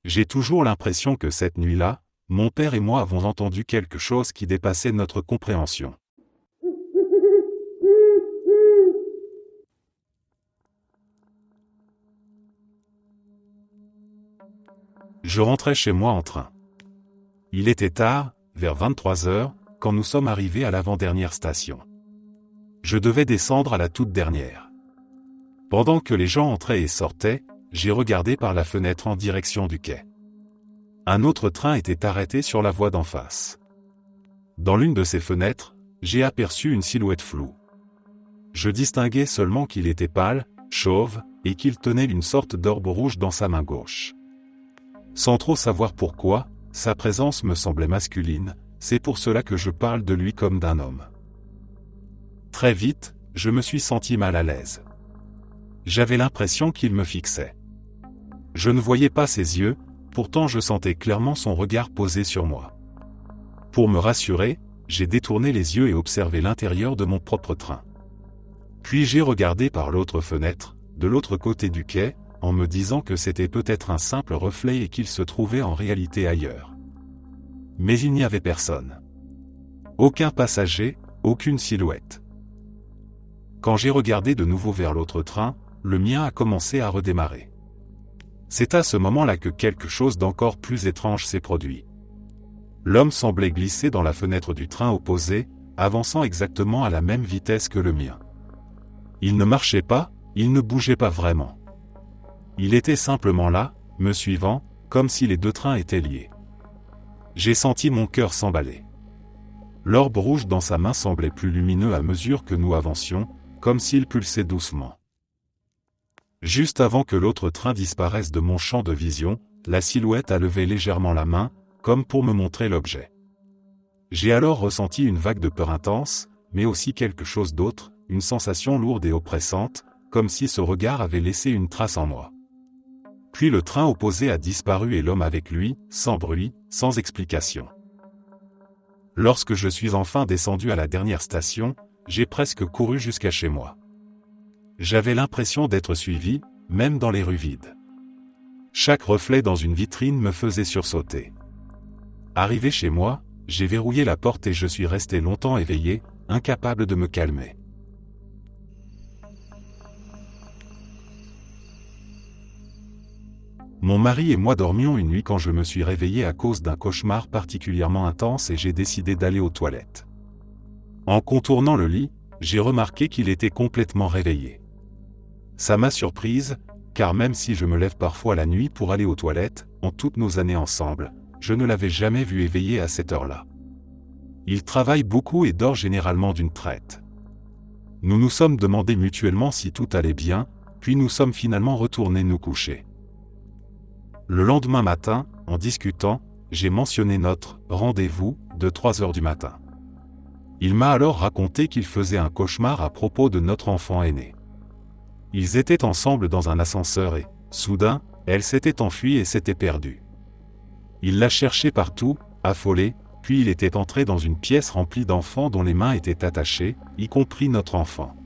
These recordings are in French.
J'ai toujours l'impression que cette nuit-là, mon père et moi avons entendu quelque chose qui dépassait notre compréhension. Je rentrais chez moi en train. Il était tard, vers 23 heures, quand nous sommes arrivés à l'avant-dernière station. Je devais descendre à la toute dernière. Pendant que les gens entraient et sortaient, j'ai regardé par la fenêtre en direction du quai. Un autre train était arrêté sur la voie d'en face. Dans l'une de ces fenêtres, j'ai aperçu une silhouette floue. Je distinguais seulement qu'il était pâle, chauve, et qu'il tenait une sorte d'orbe rouge dans sa main gauche. Sans trop savoir pourquoi, sa présence me semblait masculine, c'est pour cela que je parle de lui comme d'un homme. Très vite, je me suis senti mal à l'aise. J'avais l'impression qu'il me fixait. Je ne voyais pas ses yeux, pourtant je sentais clairement son regard posé sur moi. Pour me rassurer, j'ai détourné les yeux et observé l'intérieur de mon propre train. Puis j'ai regardé par l'autre fenêtre, de l'autre côté du quai, en me disant que c'était peut-être un simple reflet et qu'il se trouvait en réalité ailleurs. Mais il n'y avait personne. Aucun passager, aucune silhouette. Quand j'ai regardé de nouveau vers l'autre train, le mien a commencé à redémarrer. C'est à ce moment-là que quelque chose d'encore plus étrange s'est produit. L'homme semblait glisser dans la fenêtre du train opposé, avançant exactement à la même vitesse que le mien. Il ne marchait pas, il ne bougeait pas vraiment. Il était simplement là, me suivant, comme si les deux trains étaient liés. J'ai senti mon cœur s'emballer. L'orbe rouge dans sa main semblait plus lumineux à mesure que nous avancions, comme s'il pulsait doucement. Juste avant que l'autre train disparaisse de mon champ de vision, la silhouette a levé légèrement la main, comme pour me montrer l'objet. J'ai alors ressenti une vague de peur intense, mais aussi quelque chose d'autre, une sensation lourde et oppressante, comme si ce regard avait laissé une trace en moi. Puis le train opposé a disparu et l'homme avec lui, sans bruit, sans explication. Lorsque je suis enfin descendu à la dernière station, j'ai presque couru jusqu'à chez moi. J'avais l'impression d'être suivi, même dans les rues vides. Chaque reflet dans une vitrine me faisait sursauter. Arrivé chez moi, j'ai verrouillé la porte et je suis resté longtemps éveillé, incapable de me calmer. Mon mari et moi dormions une nuit quand je me suis réveillé à cause d'un cauchemar particulièrement intense et j'ai décidé d'aller aux toilettes. En contournant le lit, j'ai remarqué qu'il était complètement réveillé. Ça m'a surprise, car même si je me lève parfois la nuit pour aller aux toilettes, en toutes nos années ensemble, je ne l'avais jamais vu éveillé à cette heure-là. Il travaille beaucoup et dort généralement d'une traite. Nous nous sommes demandé mutuellement si tout allait bien, puis nous sommes finalement retournés nous coucher. Le lendemain matin, en discutant, j'ai mentionné notre « rendez-vous » de 3 heures du matin. Il m'a alors raconté qu'il faisait un cauchemar à propos de notre enfant aîné. Ils étaient ensemble dans un ascenseur et, soudain, elle s'était enfuie et s'était perdue. Il l'a cherchée partout, affolé, puis il était entré dans une pièce remplie d'enfants dont les mains étaient attachées, y compris notre enfant.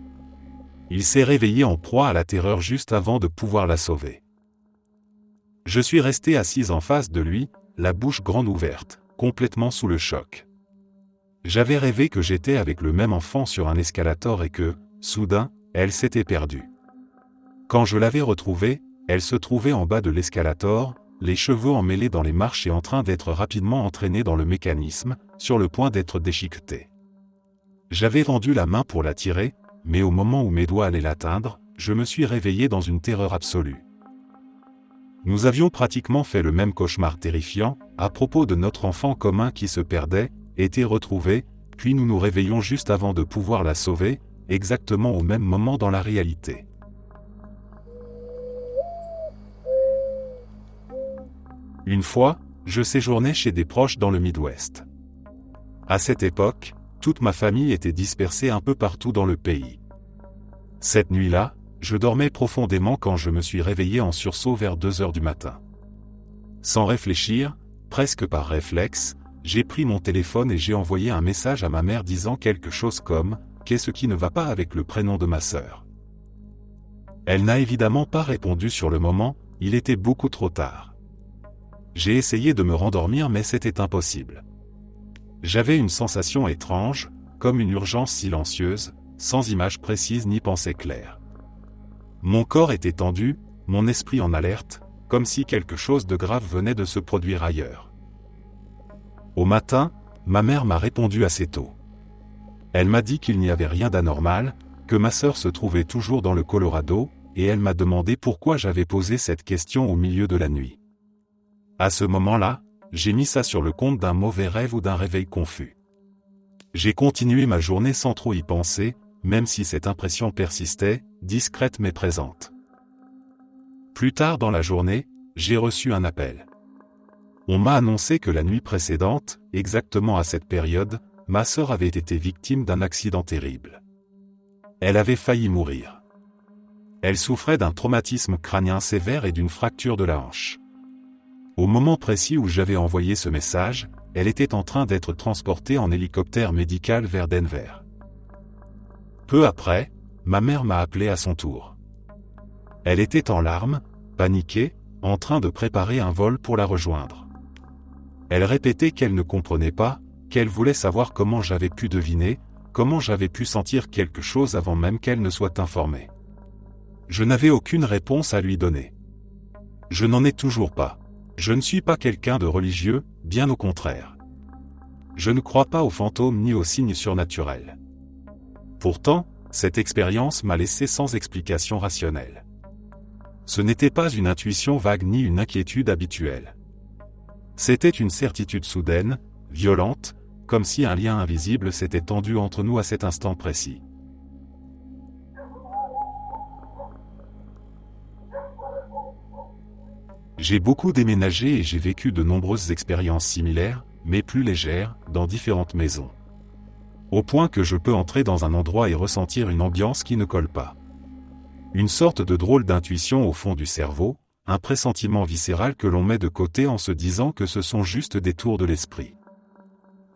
Il s'est réveillé en proie à la terreur juste avant de pouvoir la sauver. Je suis resté assise en face de lui, la bouche grande ouverte, complètement sous le choc. J'avais rêvé que j'étais avec le même enfant sur un escalator et que, soudain, elle s'était perdue. Quand je l'avais retrouvée, elle se trouvait en bas de l'escalator, les cheveux emmêlés dans les marches et en train d'être rapidement entraînés dans le mécanisme, sur le point d'être déchiquetée. J'avais tendu la main pour la tirer, mais au moment où mes doigts allaient l'atteindre, je me suis réveillé dans une terreur absolue. Nous avions pratiquement fait le même cauchemar terrifiant, à propos de notre enfant commun qui se perdait, était retrouvé, puis nous nous réveillons juste avant de pouvoir la sauver, exactement au même moment dans la réalité. Une fois, je séjournais chez des proches dans le Midwest. À cette époque, toute ma famille était dispersée un peu partout dans le pays. Cette nuit-là, je dormais profondément quand je me suis réveillé en sursaut vers 2 heures du matin. Sans réfléchir, presque par réflexe, j'ai pris mon téléphone et j'ai envoyé un message à ma mère disant quelque chose comme « Qu'est-ce qui ne va pas avec le prénom de ma sœur ?» Elle n'a évidemment pas répondu sur le moment, il était beaucoup trop tard. J'ai essayé de me rendormir mais c'était impossible. J'avais une sensation étrange, comme une urgence silencieuse, sans image précise ni pensée claire. Mon corps était tendu, mon esprit en alerte, comme si quelque chose de grave venait de se produire ailleurs. Au matin, ma mère m'a répondu assez tôt. Elle m'a dit qu'il n'y avait rien d'anormal, que ma sœur se trouvait toujours dans le Colorado, et elle m'a demandé pourquoi j'avais posé cette question au milieu de la nuit. À ce moment-là, j'ai mis ça sur le compte d'un mauvais rêve ou d'un réveil confus. J'ai continué ma journée sans trop y penser, même si cette impression persistait, discrète mais présente. Plus tard dans la journée, j'ai reçu un appel. On m'a annoncé que la nuit précédente, exactement à cette période, ma sœur avait été victime d'un accident terrible. Elle avait failli mourir. Elle souffrait d'un traumatisme crânien sévère et d'une fracture de la hanche. Au moment précis où j'avais envoyé ce message, elle était en train d'être transportée en hélicoptère médical vers Denver. Peu après, ma mère m'a appelé à son tour. Elle était en larmes, paniquée, en train de préparer un vol pour la rejoindre. Elle répétait qu'elle ne comprenait pas, qu'elle voulait savoir comment j'avais pu deviner, comment j'avais pu sentir quelque chose avant même qu'elle ne soit informée. Je n'avais aucune réponse à lui donner. Je n'en ai toujours pas. Je ne suis pas quelqu'un de religieux, bien au contraire. Je ne crois pas aux fantômes ni aux signes surnaturels. Pourtant, cette expérience m'a laissé sans explication rationnelle. Ce n'était pas une intuition vague ni une inquiétude habituelle. C'était une certitude soudaine, violente, comme si un lien invisible s'était tendu entre nous à cet instant précis. J'ai beaucoup déménagé et j'ai vécu de nombreuses expériences similaires, mais plus légères, dans différentes maisons. Au point que je peux entrer dans un endroit et ressentir une ambiance qui ne colle pas. Une sorte de drôle d'intuition au fond du cerveau, un pressentiment viscéral que l'on met de côté en se disant que ce sont juste des tours de l'esprit.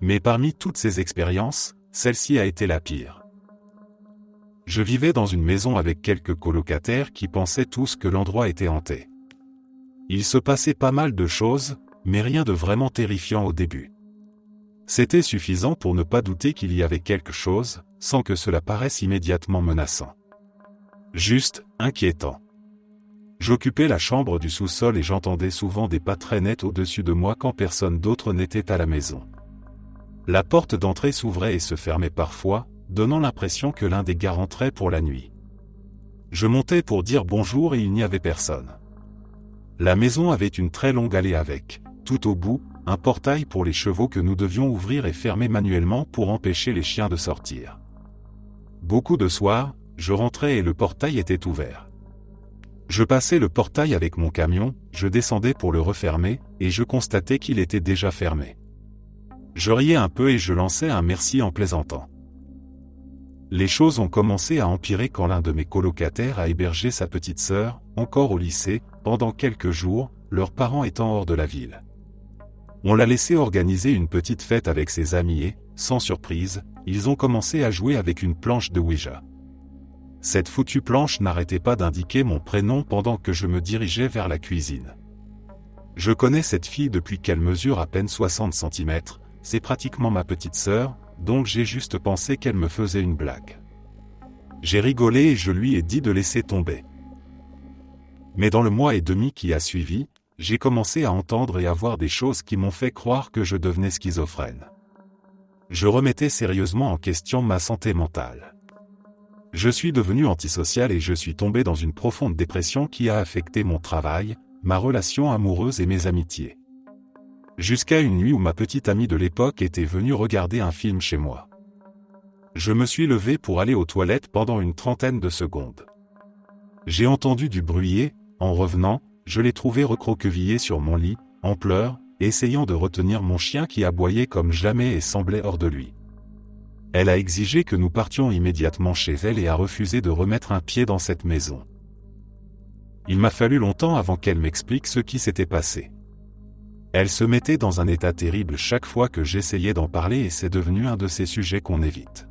Mais parmi toutes ces expériences, celle-ci a été la pire. Je vivais dans une maison avec quelques colocataires qui pensaient tous que l'endroit était hanté. Il se passait pas mal de choses, mais rien de vraiment terrifiant au début. C'était suffisant pour ne pas douter qu'il y avait quelque chose, sans que cela paraisse immédiatement menaçant. Juste, inquiétant. J'occupais la chambre du sous-sol et j'entendais souvent des pas très nets au-dessus de moi quand personne d'autre n'était à la maison. La porte d'entrée s'ouvrait et se fermait parfois, donnant l'impression que l'un des gars rentrait pour la nuit. Je montais pour dire bonjour et il n'y avait personne. La maison avait une très longue allée avec, tout au bout, un portail pour les chevaux que nous devions ouvrir et fermer manuellement pour empêcher les chiens de sortir. Beaucoup de soirs, je rentrais et le portail était ouvert. Je passais le portail avec mon camion, je descendais pour le refermer, et je constatais qu'il était déjà fermé. Je riais un peu et je lançais un merci en plaisantant. Les choses ont commencé à empirer quand l'un de mes colocataires a hébergé sa petite sœur, encore au lycée, pendant quelques jours, leurs parents étant hors de la ville. On l'a laissé organiser une petite fête avec ses amis et, sans surprise, ils ont commencé à jouer avec une planche de Ouija. Cette foutue planche n'arrêtait pas d'indiquer mon prénom pendant que je me dirigeais vers la cuisine. Je connais cette fille depuis qu'elle mesure à peine 60 cm, c'est pratiquement ma petite sœur, donc j'ai juste pensé qu'elle me faisait une blague. J'ai rigolé et je lui ai dit de laisser tomber. Mais dans le mois et demi qui a suivi, j'ai commencé à entendre et à voir des choses qui m'ont fait croire que je devenais schizophrène. Je remettais sérieusement en question ma santé mentale. Je suis devenu antisocial et je suis tombé dans une profonde dépression qui a affecté mon travail, ma relation amoureuse et mes amitiés. Jusqu'à une nuit où ma petite amie de l'époque était venue regarder un film chez moi. Je me suis levé pour aller aux toilettes pendant une trentaine de secondes. J'ai entendu du bruit et, en revenant, je l'ai trouvé recroquevillé sur mon lit, en pleurs, essayant de retenir mon chien qui aboyait comme jamais et semblait hors de lui. Elle a exigé que nous partions immédiatement chez elle et a refusé de remettre un pied dans cette maison. Il m'a fallu longtemps avant qu'elle m'explique ce qui s'était passé. Elle se mettait dans un état terrible chaque fois que j'essayais d'en parler et c'est devenu un de ces sujets qu'on évite.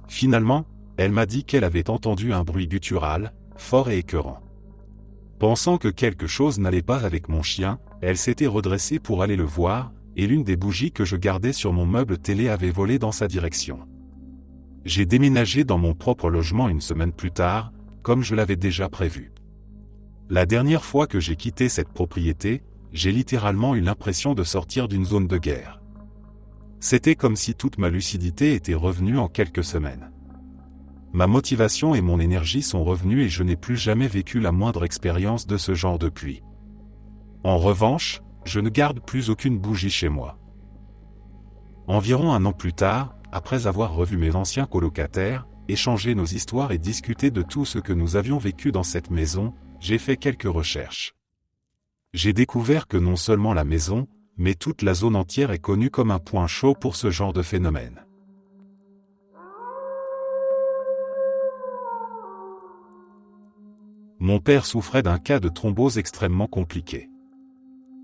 Finalement, elle m'a dit qu'elle avait entendu un bruit guttural, fort et écœurant. Pensant que quelque chose n'allait pas avec mon chien, elle s'était redressée pour aller le voir, et l'une des bougies que je gardais sur mon meuble télé avait volé dans sa direction. J'ai déménagé dans mon propre logement une semaine plus tard, comme je l'avais déjà prévu. La dernière fois que j'ai quitté cette propriété, j'ai littéralement eu l'impression de sortir d'une zone de guerre. C'était comme si toute ma lucidité était revenue en quelques semaines. Ma motivation et mon énergie sont revenues et je n'ai plus jamais vécu la moindre expérience de ce genre depuis. En revanche, je ne garde plus aucune bougie chez moi. Environ un an plus tard, après avoir revu mes anciens colocataires, échangé nos histoires et discuté de tout ce que nous avions vécu dans cette maison, j'ai fait quelques recherches. J'ai découvert que non seulement la maison, mais toute la zone entière est connue comme un point chaud pour ce genre de phénomène. Mon père souffrait d'un cas de thrombose extrêmement compliqué.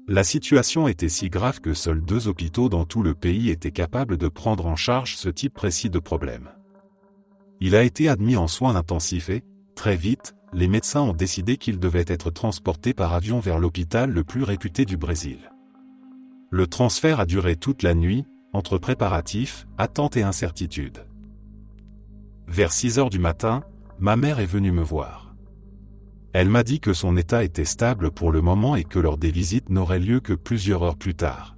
La situation était si grave que seuls 2 hôpitaux dans tout le pays étaient capables de prendre en charge ce type précis de problème. Il a été admis en soins intensifs et, très vite, les médecins ont décidé qu'il devait être transporté par avion vers l'hôpital le plus réputé du Brésil. Le transfert a duré toute la nuit, entre préparatifs, attente et incertitude. Vers 6 heures du matin, ma mère est venue me voir. Elle m'a dit que son état était stable pour le moment et que lors des visites n'auraient lieu que plusieurs heures plus tard.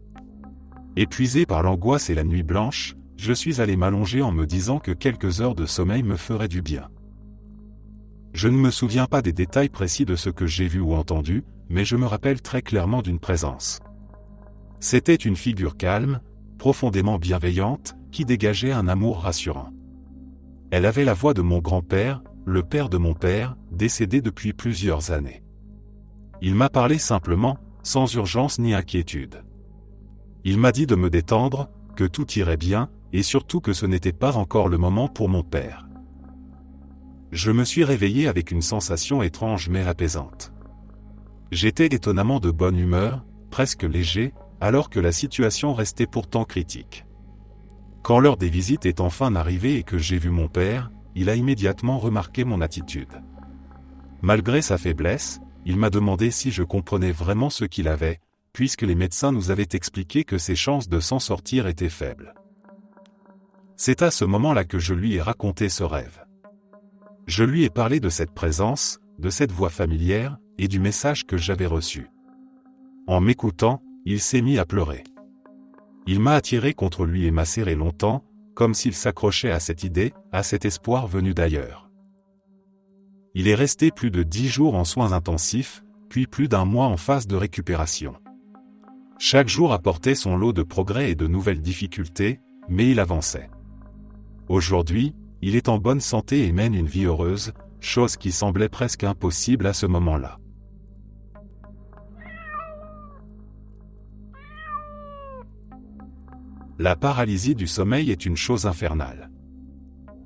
Épuisé par l'angoisse et la nuit blanche, je suis allé m'allonger en me disant que quelques heures de sommeil me feraient du bien. Je ne me souviens pas des détails précis de ce que j'ai vu ou entendu, mais je me rappelle très clairement d'une présence. C'était une figure calme, profondément bienveillante, qui dégageait un amour rassurant. Elle avait la voix de mon grand-père, le père de mon père, décédé depuis plusieurs années. Il m'a parlé simplement, sans urgence ni inquiétude. Il m'a dit de me détendre, que tout irait bien, et surtout que ce n'était pas encore le moment pour mon père. Je me suis réveillé avec une sensation étrange mais apaisante. J'étais étonnamment de bonne humeur, presque léger, alors que la situation restait pourtant critique. Quand l'heure des visites est enfin arrivée et que j'ai vu mon père, il a immédiatement remarqué mon attitude. Malgré sa faiblesse, il m'a demandé si je comprenais vraiment ce qu'il avait, puisque les médecins nous avaient expliqué que ses chances de s'en sortir étaient faibles. C'est à ce moment-là que je lui ai raconté ce rêve. Je lui ai parlé de cette présence, de cette voix familière, et du message que j'avais reçu. En m'écoutant, il s'est mis à pleurer. Il m'a attiré contre lui et m'a serré longtemps, comme s'il s'accrochait à cette idée, à cet espoir venu d'ailleurs. Il est resté plus de 10 jours en soins intensifs, puis plus d'1 mois en phase de récupération. Chaque jour apportait son lot de progrès et de nouvelles difficultés, mais il avançait. Aujourd'hui, il est en bonne santé et mène une vie heureuse, chose qui semblait presque impossible à ce moment-là. La paralysie du sommeil est une chose infernale.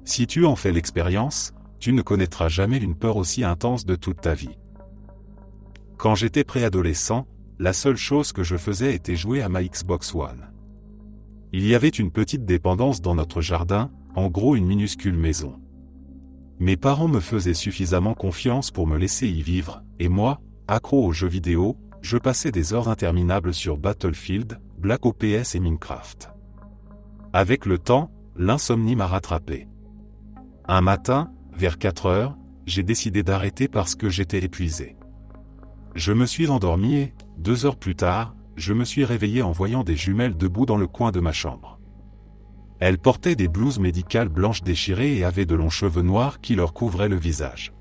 Si tu en fais l'expérience, tu ne connaîtras jamais une peur aussi intense de toute ta vie. Quand j'étais préadolescent, la seule chose que je faisais était jouer à ma Xbox One. Il y avait une petite dépendance dans notre jardin, en gros une minuscule maison. Mes parents me faisaient suffisamment confiance pour me laisser y vivre, et moi, accro aux jeux vidéo, je passais des heures interminables sur Battlefield, Black Ops et Minecraft. Avec le temps, l'insomnie m'a rattrapé. Un matin, vers 4 heures, j'ai décidé d'arrêter parce que j'étais épuisé. Je me suis endormi et, 2 heures plus tard, je me suis réveillé en voyant des jumelles debout dans le coin de ma chambre. Elles portaient des blouses médicales blanches déchirées et avaient de longs cheveux noirs qui leur couvraient le visage.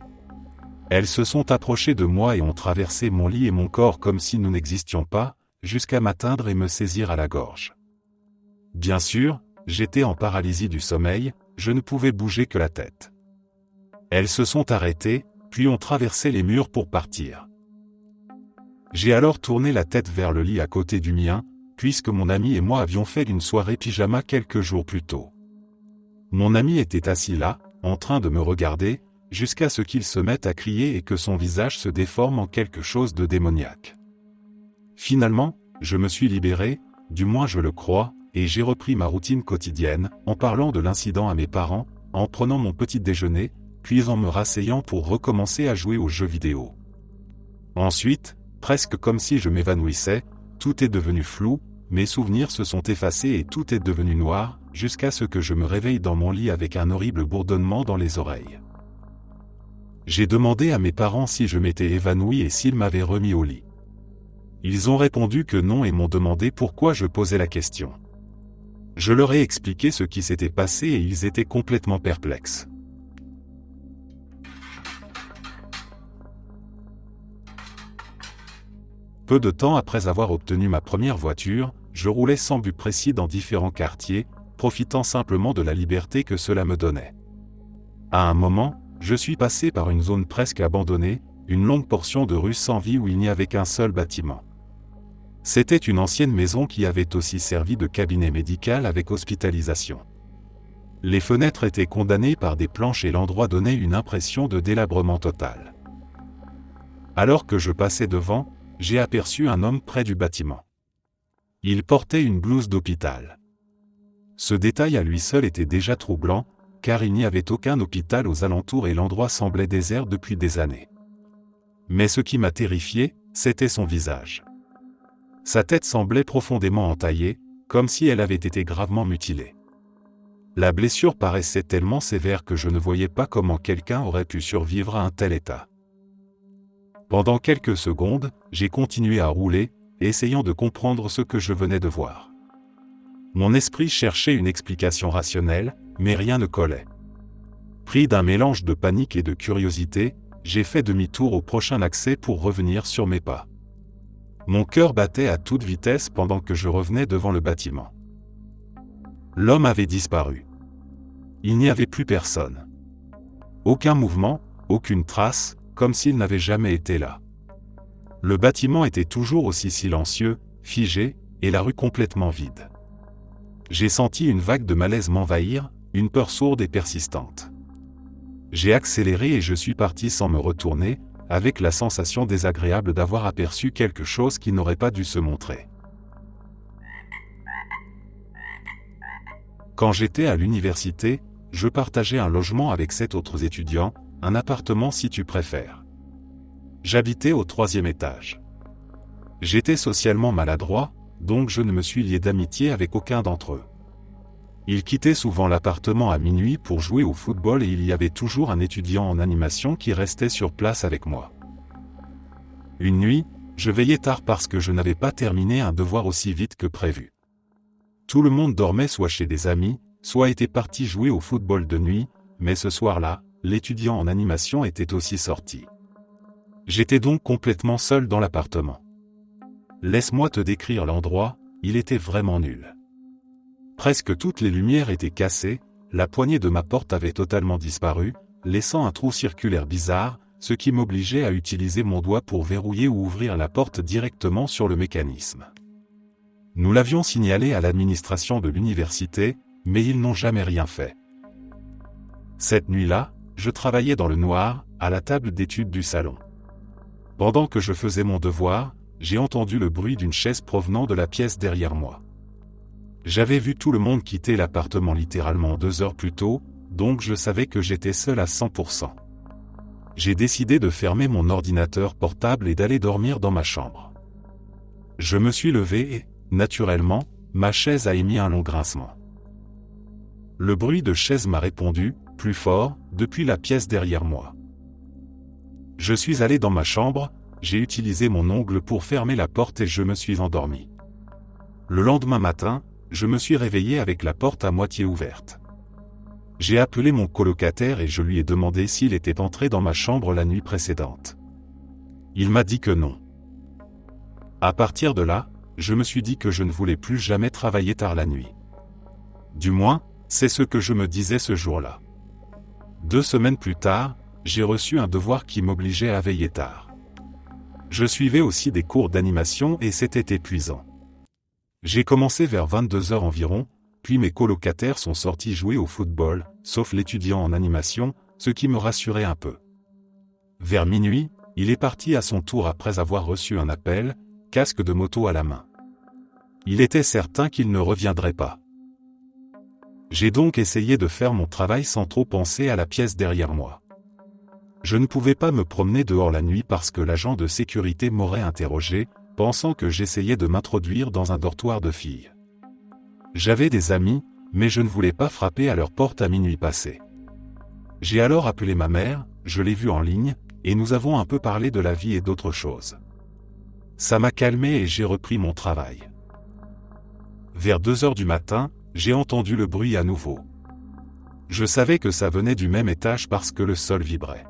Elles se sont approchées de moi et ont traversé mon lit et mon corps comme si nous n'existions pas, jusqu'à m'atteindre et me saisir à la gorge. Bien sûr, j'étais en paralysie du sommeil, je ne pouvais bouger que la tête. Elles se sont arrêtées, puis ont traversé les murs pour partir. J'ai alors tourné la tête vers le lit à côté du mien, puisque mon ami et moi avions fait une soirée pyjama quelques jours plus tôt. Mon ami était assis là, en train de me regarder, jusqu'à ce qu'il se mette à crier et que son visage se déforme en quelque chose de démoniaque. Finalement, je me suis libéré, du moins je le crois, et j'ai repris ma routine quotidienne, en parlant de l'incident à mes parents, en prenant mon petit déjeuner, puis en me rasseyant pour recommencer à jouer aux jeux vidéo. Ensuite, presque comme si je m'évanouissais, tout est devenu flou, mes souvenirs se sont effacés et tout est devenu noir, jusqu'à ce que je me réveille dans mon lit avec un horrible bourdonnement dans les oreilles. J'ai demandé à mes parents si je m'étais évanoui et s'ils m'avaient remis au lit. Ils ont répondu que non et m'ont demandé pourquoi je posais la question. Je leur ai expliqué ce qui s'était passé et ils étaient complètement perplexes. Peu de temps après avoir obtenu ma première voiture, je roulais sans but précis dans différents quartiers, profitant simplement de la liberté que cela me donnait. À un moment, je suis passé par une zone presque abandonnée, une longue portion de rue sans vie où il n'y avait qu'un seul bâtiment. C'était une ancienne maison qui avait aussi servi de cabinet médical avec hospitalisation. Les fenêtres étaient condamnées par des planches et l'endroit donnait une impression de délabrement total. Alors que je passais devant, j'ai aperçu un homme près du bâtiment. Il portait une blouse d'hôpital. Ce détail à lui seul était déjà troublant, car il n'y avait aucun hôpital aux alentours et l'endroit semblait désert depuis des années. Mais ce qui m'a terrifié, c'était son visage. Sa tête semblait profondément entaillée, comme si elle avait été gravement mutilée. La blessure paraissait tellement sévère que je ne voyais pas comment quelqu'un aurait pu survivre à un tel état. Pendant quelques secondes, j'ai continué à rouler, essayant de comprendre ce que je venais de voir. Mon esprit cherchait une explication rationnelle, mais rien ne collait. Pris d'un mélange de panique et de curiosité, j'ai fait demi-tour au prochain accès pour revenir sur mes pas. Mon cœur battait à toute vitesse pendant que je revenais devant le bâtiment. L'homme avait disparu. Il n'y avait plus personne. Aucun mouvement, aucune trace, comme s'il n'avait jamais été là. Le bâtiment était toujours aussi silencieux, figé, et la rue complètement vide. J'ai senti une vague de malaise m'envahir, une peur sourde et persistante. J'ai accéléré et je suis parti sans me retourner, avec la sensation désagréable d'avoir aperçu quelque chose qui n'aurait pas dû se montrer. Quand j'étais à l'université, je partageais un logement avec 7 autres étudiants, un appartement si tu préfères. J'habitais au 3e étage. J'étais socialement maladroit, donc je ne me suis lié d'amitié avec aucun d'entre eux. Ils quittaient souvent l'appartement à minuit pour jouer au football et il y avait toujours un étudiant en animation qui restait sur place avec moi. Une nuit, je veillais tard parce que je n'avais pas terminé un devoir aussi vite que prévu. Tout le monde dormait soit chez des amis, soit était parti jouer au football de nuit, mais ce soir-là, l'étudiant en animation était aussi sorti. J'étais donc complètement seul dans l'appartement. Laisse-moi te décrire l'endroit, il était vraiment nul. Presque toutes les lumières étaient cassées, la poignée de ma porte avait totalement disparu, laissant un trou circulaire bizarre, ce qui m'obligeait à utiliser mon doigt pour verrouiller ou ouvrir la porte directement sur le mécanisme. Nous l'avions signalé à l'administration de l'université, mais ils n'ont jamais rien fait. Cette nuit-là, je travaillais dans le noir, à la table d'études du salon. Pendant que je faisais mon devoir, j'ai entendu le bruit d'une chaise provenant de la pièce derrière moi. J'avais vu tout le monde quitter l'appartement littéralement 2 heures plus tôt, donc je savais que j'étais seul à 100%. J'ai décidé de fermer mon ordinateur portable et d'aller dormir dans ma chambre. Je me suis levé et, naturellement, ma chaise a émis un long grincement. Le bruit de chaise m'a répondu, plus fort, depuis la pièce derrière moi. Je suis allé dans ma chambre, j'ai utilisé mon ongle pour fermer la porte et je me suis endormi. Le lendemain matin, je me suis réveillé avec la porte à moitié ouverte. J'ai appelé mon colocataire et je lui ai demandé s'il était entré dans ma chambre la nuit précédente. Il m'a dit que non. À partir de là, je me suis dit que je ne voulais plus jamais travailler tard la nuit. Du moins, c'est ce que je me disais ce jour-là. 2 semaines plus tard, j'ai reçu un devoir qui m'obligeait à veiller tard. Je suivais aussi des cours d'animation et c'était épuisant. J'ai commencé vers 22 heures environ, puis mes colocataires sont sortis jouer au football, sauf l'étudiant en animation, ce qui me rassurait un peu. Vers minuit, il est parti à son tour après avoir reçu un appel, casque de moto à la main. Il était certain qu'il ne reviendrait pas. J'ai donc essayé de faire mon travail sans trop penser à la pièce derrière moi. Je ne pouvais pas me promener dehors la nuit parce que l'agent de sécurité m'aurait interrogé, pensant que j'essayais de m'introduire dans un dortoir de filles. J'avais des amis, mais je ne voulais pas frapper à leur porte à minuit passé. J'ai alors appelé ma mère, je l'ai vue en ligne, et nous avons un peu parlé de la vie et d'autres choses. Ça m'a calmé et j'ai repris mon travail. Vers 2 heures du matin, j'ai entendu le bruit à nouveau. Je savais que ça venait du même étage parce que le sol vibrait.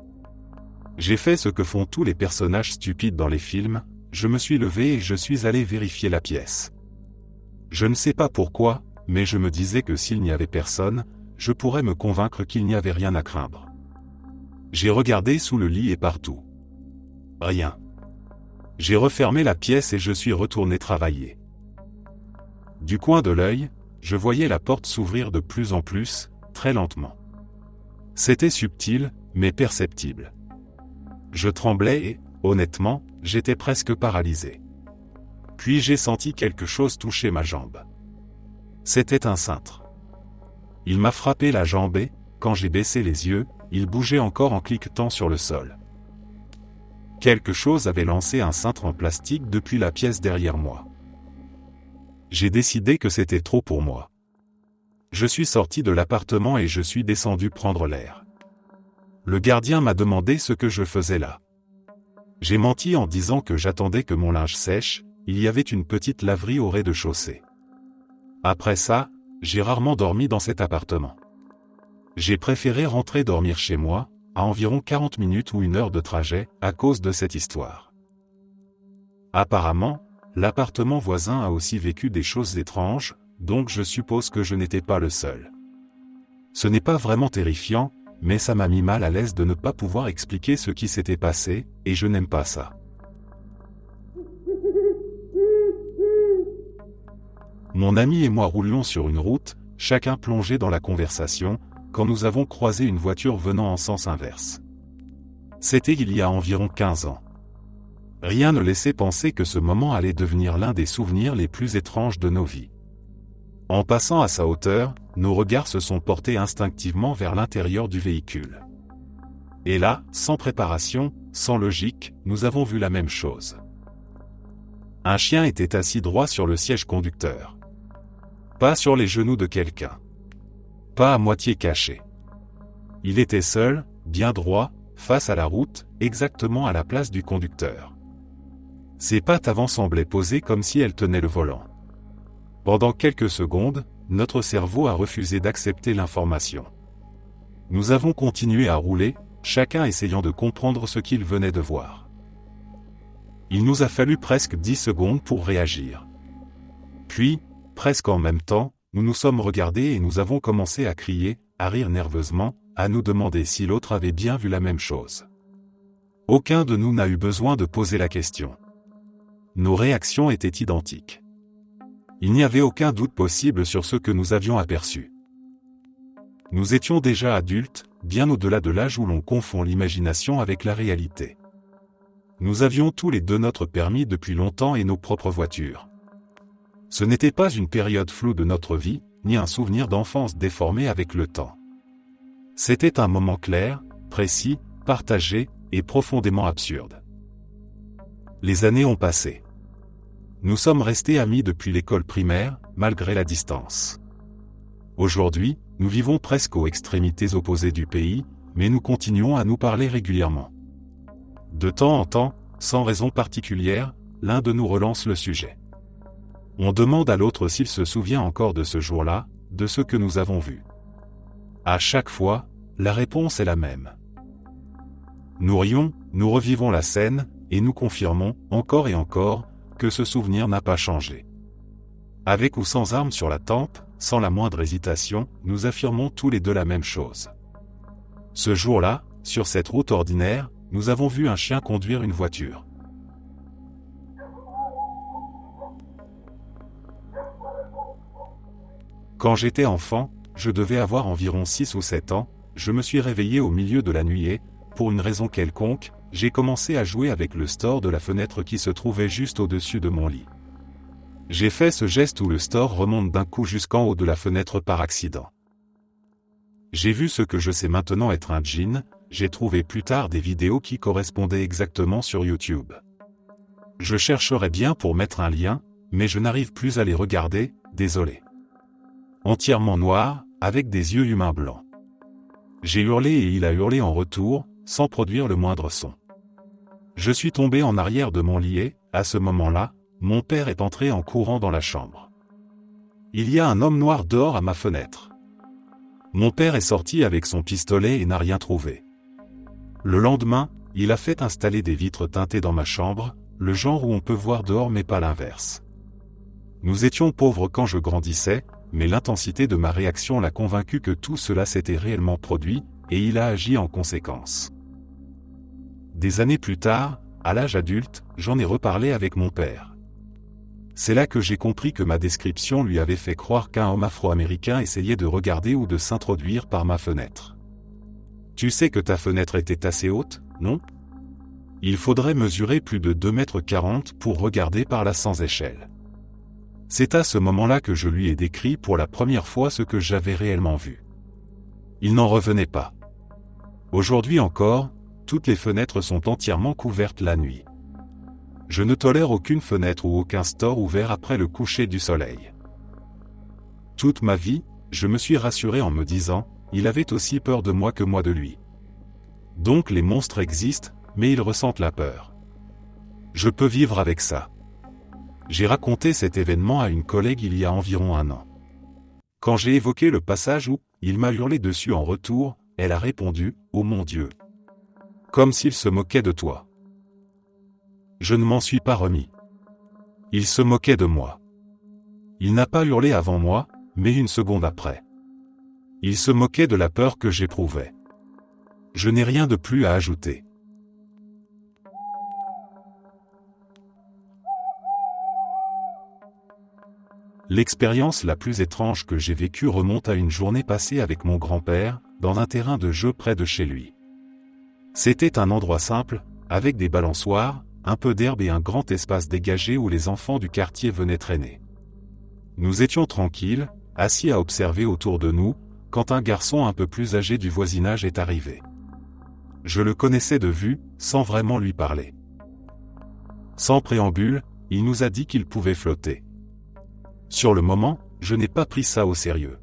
J'ai fait ce que font tous les personnages stupides dans les films, je me suis levé et je suis allé vérifier la pièce. Je ne sais pas pourquoi, mais je me disais que s'il n'y avait personne, je pourrais me convaincre qu'il n'y avait rien à craindre. J'ai regardé sous le lit et partout. Rien. J'ai refermé la pièce et je suis retourné travailler. Du coin de l'œil, je voyais la porte s'ouvrir de plus en plus, très lentement. C'était subtil, mais perceptible. Je tremblais et, honnêtement, j'étais presque paralysé. Puis j'ai senti quelque chose toucher ma jambe. C'était un cintre. Il m'a frappé la jambe et, quand j'ai baissé les yeux, il bougeait encore en cliquetant sur le sol. Quelque chose avait lancé un cintre en plastique depuis la pièce derrière moi. J'ai décidé que c'était trop pour moi. Je suis sorti de l'appartement et je suis descendu prendre l'air. Le gardien m'a demandé ce que je faisais là. J'ai menti en disant que j'attendais que mon linge sèche, il y avait une petite laverie au rez-de-chaussée. Après ça, j'ai rarement dormi dans cet appartement. J'ai préféré rentrer dormir chez moi, à environ 40 minutes ou 1 heure de trajet, à cause de cette histoire. Apparemment, l'appartement voisin a aussi vécu des choses étranges, donc je suppose que je n'étais pas le seul. Ce n'est pas vraiment terrifiant, mais ça m'a mis mal à l'aise de ne pas pouvoir expliquer ce qui s'était passé, et je n'aime pas ça. Mon ami et moi roulions sur une route, chacun plongé dans la conversation, quand nous avons croisé une voiture venant en sens inverse. C'était il y a environ 15 ans. Rien ne laissait penser que ce moment allait devenir l'un des souvenirs les plus étranges de nos vies. En passant à sa hauteur, nos regards se sont portés instinctivement vers l'intérieur du véhicule. Et là, sans préparation, sans logique, nous avons vu la même chose. Un chien était assis droit sur le siège conducteur. Pas sur les genoux de quelqu'un. Pas à moitié caché. Il était seul, bien droit, face à la route, exactement à la place du conducteur. Ses pattes avant semblaient posées comme si elles tenaient le volant. Pendant quelques secondes, notre cerveau a refusé d'accepter l'information. Nous avons continué à rouler, chacun essayant de comprendre ce qu'il venait de voir. Il nous a fallu presque 10 secondes pour réagir. Puis, presque en même temps, nous nous sommes regardés et nous avons commencé à crier, à rire nerveusement, à nous demander si l'autre avait bien vu la même chose. Aucun de nous n'a eu besoin de poser la question. Nos réactions étaient identiques. Il n'y avait aucun doute possible sur ce que nous avions aperçu. Nous étions déjà adultes, bien au-delà de l'âge où l'on confond l'imagination avec la réalité. Nous avions tous les deux notre permis depuis longtemps et nos propres voitures. Ce n'était pas une période floue de notre vie, ni un souvenir d'enfance déformé avec le temps. C'était un moment clair, précis, partagé, et profondément absurde. Les années ont passé. Nous sommes restés amis depuis l'école primaire, malgré la distance. Aujourd'hui, nous vivons presque aux extrémités opposées du pays, mais nous continuons à nous parler régulièrement. De temps en temps, sans raison particulière, l'un de nous relance le sujet. On demande à l'autre s'il se souvient encore de ce jour-là, de ce que nous avons vu. À chaque fois, la réponse est la même. Nous rions, nous revivons la scène, et nous confirmons, encore et encore, que ce souvenir n'a pas changé. Avec ou sans arme sur la tempe, sans la moindre hésitation, nous affirmons tous les deux la même chose. Ce jour-là, sur cette route ordinaire, nous avons vu un chien conduire une voiture. Quand j'étais enfant, je devais avoir environ 6 ou 7 ans, je me suis réveillé au milieu de la nuit et, pour une raison quelconque, j'ai commencé à jouer avec le store de la fenêtre qui se trouvait juste au-dessus de mon lit. J'ai fait ce geste où le store remonte d'un coup jusqu'en haut de la fenêtre par accident. J'ai vu ce que je sais maintenant être un djinn, j'ai trouvé plus tard des vidéos qui correspondaient exactement sur YouTube. Je chercherai bien pour mettre un lien, mais je n'arrive plus à les regarder, désolé. Entièrement noir, avec des yeux humains blancs. J'ai hurlé et il a hurlé en retour, sans produire le moindre son. Je suis tombé en arrière de mon lit et, à ce moment-là, mon père est entré en courant dans la chambre. Il y a un homme noir dehors à ma fenêtre. Mon père est sorti avec son pistolet et n'a rien trouvé. Le lendemain, il a fait installer des vitres teintées dans ma chambre, le genre où on peut voir dehors mais pas l'inverse. Nous étions pauvres quand je grandissais, mais l'intensité de ma réaction l'a convaincu que tout cela s'était réellement produit, et il a agi en conséquence. Des années plus tard, à l'âge adulte, j'en ai reparlé avec mon père. C'est là que j'ai compris que ma description lui avait fait croire qu'un homme afro-américain essayait de regarder ou de s'introduire par ma fenêtre. Tu sais que ta fenêtre était assez haute, non? Il faudrait mesurer plus de 2,40 m pour regarder par là sans échelle. C'est à ce moment-là que je lui ai décrit pour la première fois ce que j'avais réellement vu. Il n'en revenait pas. Aujourd'hui encore, toutes les fenêtres sont entièrement couvertes la nuit. Je ne tolère aucune fenêtre ou aucun store ouvert après le coucher du soleil. Toute ma vie, je me suis rassuré en me disant, il avait aussi peur de moi que moi de lui. Donc les monstres existent, mais ils ressentent la peur. Je peux vivre avec ça. J'ai raconté cet événement à une collègue il y a environ 1 an. Quand j'ai évoqué le passage où il m'a hurlé dessus en retour, elle a répondu « Oh mon Dieu !» Comme s'il se moquait de toi. Je ne m'en suis pas remis. Il se moquait de moi. Il n'a pas hurlé avant moi, mais une seconde après. Il se moquait de la peur que j'éprouvais. Je n'ai rien de plus à ajouter. L'expérience la plus étrange que j'ai vécue remonte à une journée passée avec mon grand-père, dans un terrain de jeu près de chez lui. C'était un endroit simple, avec des balançoires, un peu d'herbe et un grand espace dégagé où les enfants du quartier venaient traîner. Nous étions tranquilles, assis à observer autour de nous, quand un garçon un peu plus âgé du voisinage est arrivé. Je le connaissais de vue, sans vraiment lui parler. Sans préambule, il nous a dit qu'il pouvait flotter. Sur le moment, je n'ai pas pris ça au sérieux.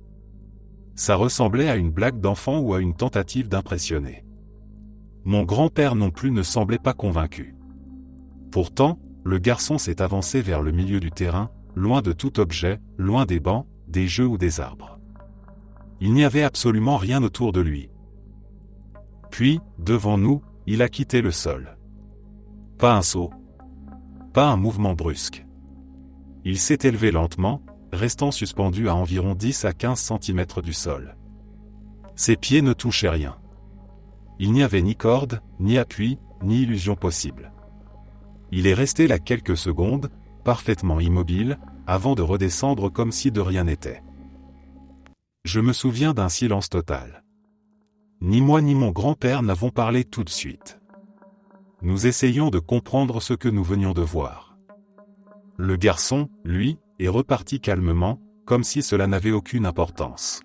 Ça ressemblait à une blague d'enfant ou à une tentative d'impressionner. Mon grand-père non plus ne semblait pas convaincu. Pourtant, le garçon s'est avancé vers le milieu du terrain, loin de tout objet, loin des bancs, des jeux ou des arbres. Il n'y avait absolument rien autour de lui. Puis, devant nous, il a quitté le sol. Pas un saut. Pas un mouvement brusque. Il s'est élevé lentement, restant suspendu à environ 10 à 15 cm du sol. Ses pieds ne touchaient rien. Il n'y avait ni corde, ni appui, ni illusion possible. Il est resté là quelques secondes, parfaitement immobile, avant de redescendre comme si de rien n'était. Je me souviens d'un silence total. Ni moi ni mon grand-père n'avons parlé tout de suite. Nous essayions de comprendre ce que nous venions de voir. Le garçon, lui, est reparti calmement, comme si cela n'avait aucune importance.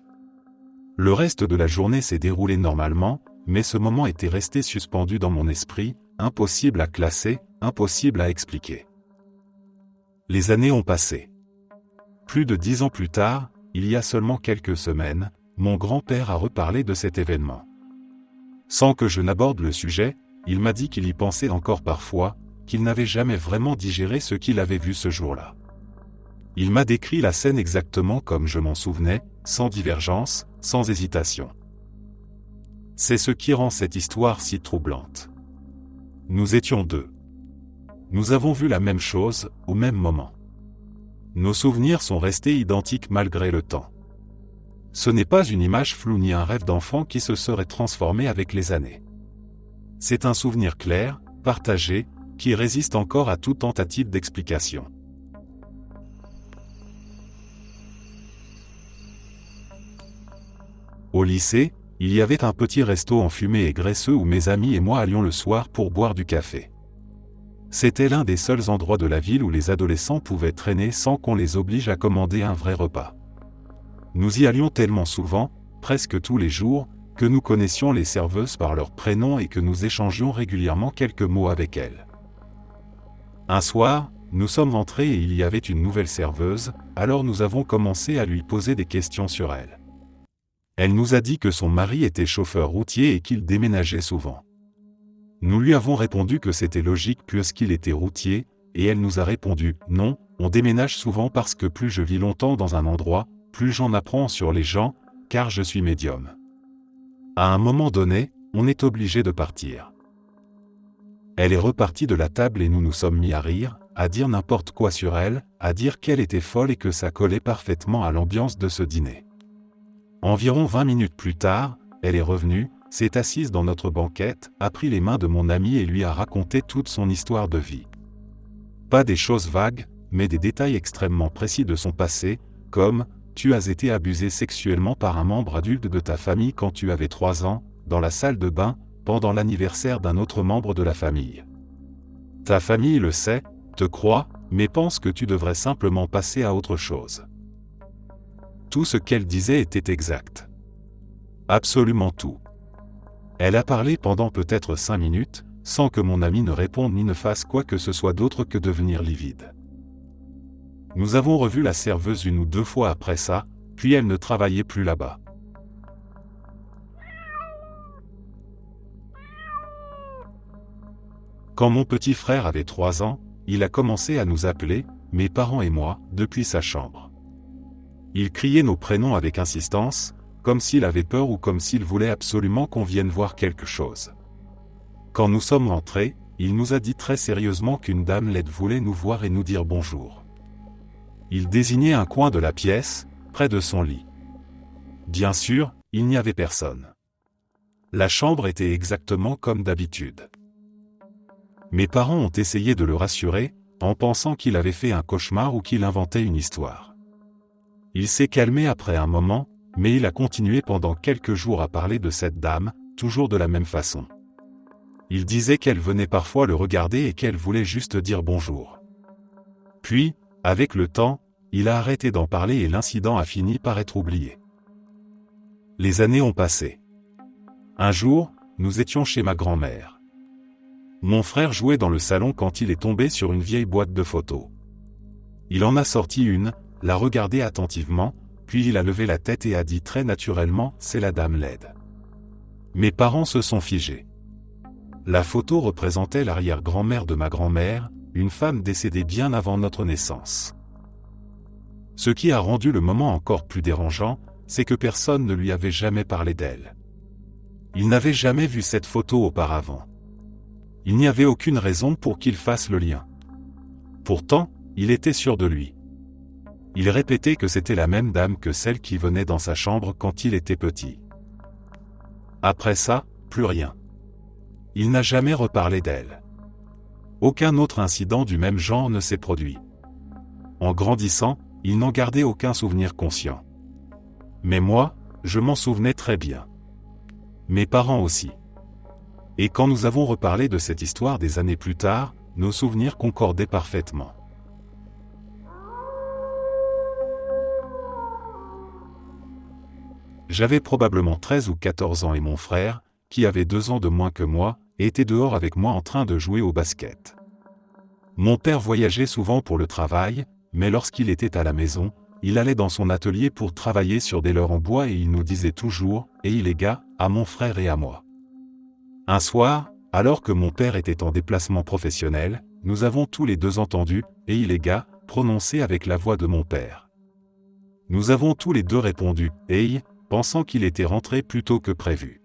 Le reste de la journée s'est déroulé normalement, mais ce moment était resté suspendu dans mon esprit, impossible à classer, impossible à expliquer. Les années ont passé. Plus de 10 ans plus tard, il y a seulement quelques semaines, mon grand-père a reparlé de cet événement. Sans que je n'aborde le sujet, il m'a dit qu'il y pensait encore parfois, qu'il n'avait jamais vraiment digéré ce qu'il avait vu ce jour-là. Il m'a décrit la scène exactement comme je m'en souvenais, sans divergence, sans hésitation. C'est ce qui rend cette histoire si troublante. Nous étions deux. Nous avons vu la même chose, au même moment. Nos souvenirs sont restés identiques malgré le temps. Ce n'est pas une image floue ni un rêve d'enfant qui se serait transformé avec les années. C'est un souvenir clair, partagé, qui résiste encore à toute tentative d'explication. Au lycée, il y avait un petit resto enfumé et graisseux où mes amis et moi allions le soir pour boire du café. C'était l'un des seuls endroits de la ville où les adolescents pouvaient traîner sans qu'on les oblige à commander un vrai repas. Nous y allions tellement souvent, presque tous les jours, que nous connaissions les serveuses par leur prénom et que nous échangions régulièrement quelques mots avec elles. Un soir, nous sommes entrés et il y avait une nouvelle serveuse, alors nous avons commencé à lui poser des questions sur elle. Elle nous a dit que son mari était chauffeur routier et qu'il déménageait souvent. Nous lui avons répondu que c'était logique puisqu'il était routier, et elle nous a répondu « Non, on déménage souvent parce que plus je vis longtemps dans un endroit, plus j'en apprends sur les gens, car je suis médium. À un moment donné, on est obligé de partir. » Elle est repartie de la table et nous nous sommes mis à rire, à dire n'importe quoi sur elle, à dire qu'elle était folle et que ça collait parfaitement à l'ambiance de ce dîner. Environ 20 minutes plus tard, elle est revenue, s'est assise dans notre banquette, a pris les mains de mon ami et lui a raconté toute son histoire de vie. Pas des choses vagues, mais des détails extrêmement précis de son passé, comme « Tu as été abusé sexuellement par un membre adulte de ta famille quand tu avais 3 ans, dans la salle de bain, pendant l'anniversaire d'un autre membre de la famille. Ta famille le sait, te croit, mais pense que tu devrais simplement passer à autre chose. » Tout ce qu'elle disait était exact. Absolument tout. Elle a parlé pendant peut-être 5 minutes, sans que mon ami ne réponde ni ne fasse quoi que ce soit d'autre que devenir livide. Nous avons revu la serveuse 1 ou 2 fois après ça, puis elle ne travaillait plus là-bas. Quand mon petit frère avait 3 ans, il a commencé à nous appeler, mes parents et moi, depuis sa chambre. Il criait nos prénoms avec insistance, comme s'il avait peur ou comme s'il voulait absolument qu'on vienne voir quelque chose. Quand nous sommes rentrés, il nous a dit très sérieusement qu'une dame laide voulait nous voir et nous dire bonjour. Il désignait un coin de la pièce, près de son lit. Bien sûr, il n'y avait personne. La chambre était exactement comme d'habitude. Mes parents ont essayé de le rassurer, en pensant qu'il avait fait un cauchemar ou qu'il inventait une histoire. Il s'est calmé après un moment, mais il a continué pendant quelques jours à parler de cette dame, toujours de la même façon. Il disait qu'elle venait parfois le regarder et qu'elle voulait juste dire bonjour. Puis, avec le temps, il a arrêté d'en parler et l'incident a fini par être oublié. Les années ont passé. Un jour, nous étions chez ma grand-mère. Mon frère jouait dans le salon quand il est tombé sur une vieille boîte de photos. Il en a sorti une, l'a regardée attentivement, puis il a levé la tête et a dit très naturellement « C'est la dame laide ». Mes parents se sont figés. La photo représentait l'arrière-grand-mère de ma grand-mère, une femme décédée bien avant notre naissance. Ce qui a rendu le moment encore plus dérangeant, c'est que personne ne lui avait jamais parlé d'elle. Il n'avait jamais vu cette photo auparavant. Il n'y avait aucune raison pour qu'il fasse le lien. Pourtant, il était sûr de lui. Il répétait que c'était la même dame que celle qui venait dans sa chambre quand il était petit. Après ça, plus rien. Il n'a jamais reparlé d'elle. Aucun autre incident du même genre ne s'est produit. En grandissant, il n'en gardait aucun souvenir conscient. Mais moi, je m'en souvenais très bien. Mes parents aussi. Et quand nous avons reparlé de cette histoire des années plus tard, nos souvenirs concordaient parfaitement. J'avais probablement 13 ou 14 ans et mon frère, qui avait 2 ans de moins que moi, était dehors avec moi en train de jouer au basket. Mon père voyageait souvent pour le travail, mais lorsqu'il était à la maison, il allait dans son atelier pour travailler sur des leurres en bois et il nous disait toujours « Hey les gars » à mon frère et à moi. Un soir, alors que mon père était en déplacement professionnel, nous avons tous les deux entendu « Hey les gars » prononcé avec la voix de mon père. Nous avons tous les deux répondu « Hey », pensant qu'il était rentré plus tôt que prévu.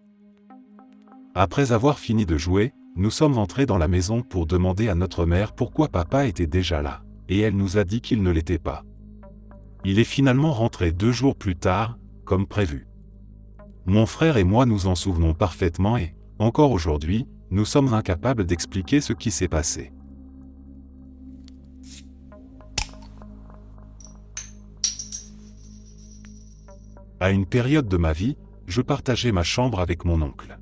Après avoir fini de jouer, nous sommes entrés dans la maison pour demander à notre mère pourquoi papa était déjà là, et elle nous a dit qu'il ne l'était pas. Il est finalement rentré 2 jours plus tard, comme prévu. Mon frère et moi nous en souvenons parfaitement et, encore aujourd'hui, nous sommes incapables d'expliquer ce qui s'est passé. À une période de ma vie, je partageais ma chambre avec mon oncle.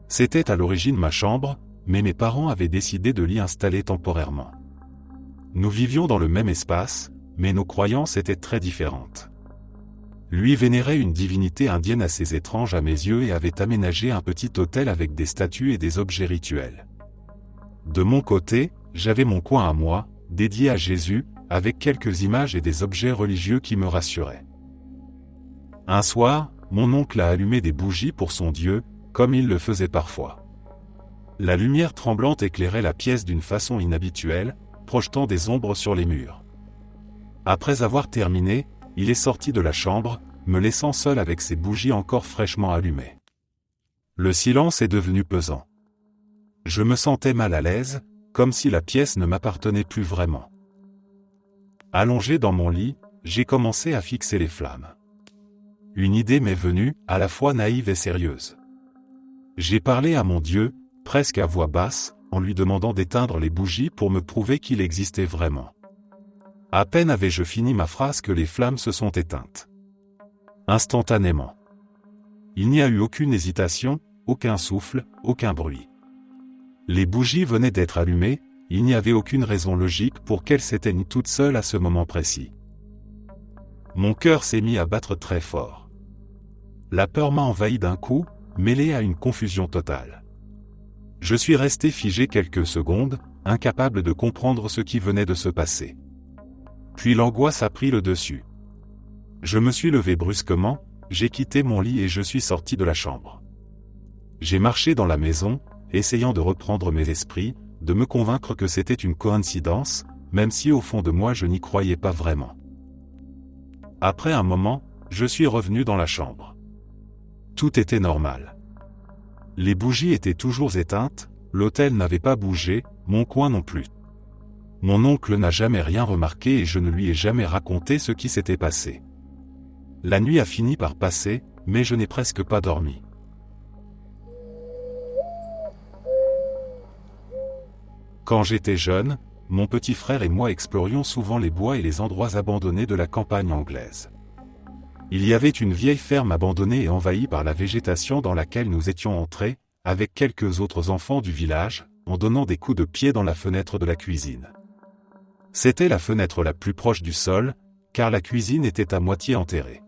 C'était à l'origine ma chambre, mais mes parents avaient décidé de l'y installer temporairement. Nous vivions dans le même espace, mais nos croyances étaient très différentes. Lui vénérait une divinité indienne assez étrange à mes yeux et avait aménagé un petit hôtel avec des statues et des objets rituels. De mon côté, j'avais mon coin à moi, dédié à Jésus, avec quelques images et des objets religieux qui me rassuraient. Un soir, mon oncle a allumé des bougies pour son Dieu, comme il le faisait parfois. La lumière tremblante éclairait la pièce d'une façon inhabituelle, projetant des ombres sur les murs. Après avoir terminé, il est sorti de la chambre, me laissant seul avec ses bougies encore fraîchement allumées. Le silence est devenu pesant. Je me sentais mal à l'aise, comme si la pièce ne m'appartenait plus vraiment. Allongé dans mon lit, j'ai commencé à fixer les flammes. Une idée m'est venue, à la fois naïve et sérieuse. J'ai parlé à mon Dieu, presque à voix basse, en lui demandant d'éteindre les bougies pour me prouver qu'il existait vraiment. À peine avais-je fini ma phrase que les flammes se sont éteintes. Instantanément. Il n'y a eu aucune hésitation, aucun souffle, aucun bruit. Les bougies venaient d'être allumées, il n'y avait aucune raison logique pour qu'elles s'éteignent toutes seules à ce moment précis. Mon cœur s'est mis à battre très fort. La peur m'a envahi d'un coup, mêlée à une confusion totale. Je suis resté figé quelques secondes, incapable de comprendre ce qui venait de se passer. Puis l'angoisse a pris le dessus. Je me suis levé brusquement, j'ai quitté mon lit et je suis sorti de la chambre. J'ai marché dans la maison, essayant de reprendre mes esprits, de me convaincre que c'était une coïncidence, même si au fond de moi je n'y croyais pas vraiment. Après un moment, je suis revenu dans la chambre. Tout était normal. Les bougies étaient toujours éteintes, l'autel n'avait pas bougé, mon coin non plus. Mon oncle n'a jamais rien remarqué et je ne lui ai jamais raconté ce qui s'était passé. La nuit a fini par passer, mais je n'ai presque pas dormi. Quand j'étais jeune, mon petit frère et moi explorions souvent les bois et les endroits abandonnés de la campagne anglaise. Il y avait une vieille ferme abandonnée et envahie par la végétation dans laquelle nous étions entrés, avec quelques autres enfants du village, en donnant des coups de pied dans la fenêtre de la cuisine. C'était la fenêtre la plus proche du sol, car la cuisine était à moitié enterrée.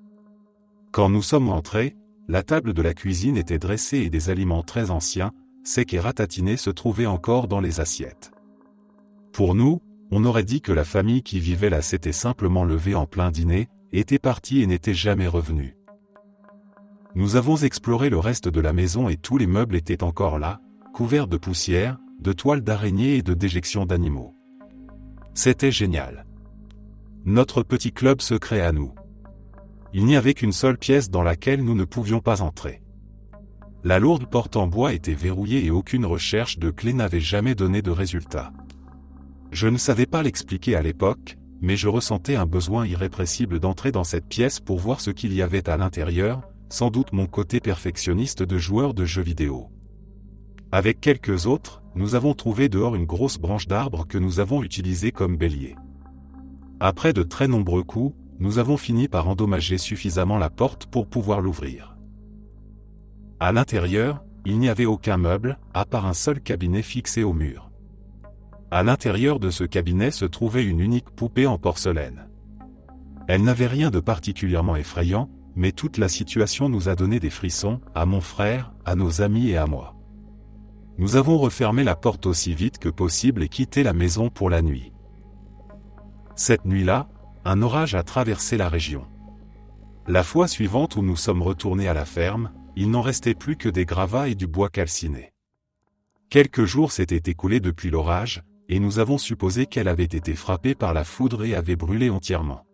Quand nous sommes entrés, la table de la cuisine était dressée et des aliments très anciens, secs et ratatinés se trouvaient encore dans les assiettes. Pour nous, on aurait dit que la famille qui vivait là s'était simplement levée en plein dîner, était partie et n'était jamais revenue. Nous avons exploré le reste de la maison et tous les meubles étaient encore là, couverts de poussière, de toiles d'araignées et de déjections d'animaux. C'était génial. Notre petit club secret à nous. Il n'y avait qu'une seule pièce dans laquelle nous ne pouvions pas entrer. La lourde porte en bois était verrouillée et aucune recherche de clé n'avait jamais donné de résultat. Je ne savais pas l'expliquer à l'époque, mais je ressentais un besoin irrépressible d'entrer dans cette pièce pour voir ce qu'il y avait à l'intérieur, sans doute mon côté perfectionniste de joueur de jeux vidéo. Avec quelques autres, nous avons trouvé dehors une grosse branche d'arbre que nous avons utilisée comme bélier. Après de très nombreux coups, nous avons fini par endommager suffisamment la porte pour pouvoir l'ouvrir. À l'intérieur, il n'y avait aucun meuble, à part un seul cabinet fixé au mur. À l'intérieur de ce cabinet se trouvait une unique poupée en porcelaine. Elle n'avait rien de particulièrement effrayant, mais toute la situation nous a donné des frissons, à mon frère, à nos amis et à moi. Nous avons refermé la porte aussi vite que possible et quitté la maison pour la nuit. Cette nuit-là, un orage a traversé la région. La fois suivante où nous sommes retournés à la ferme, il n'en restait plus que des gravats et du bois calciné. Quelques jours s'étaient écoulés depuis l'orage, et nous avons supposé qu'elle avait été frappée par la foudre et avait brûlé entièrement.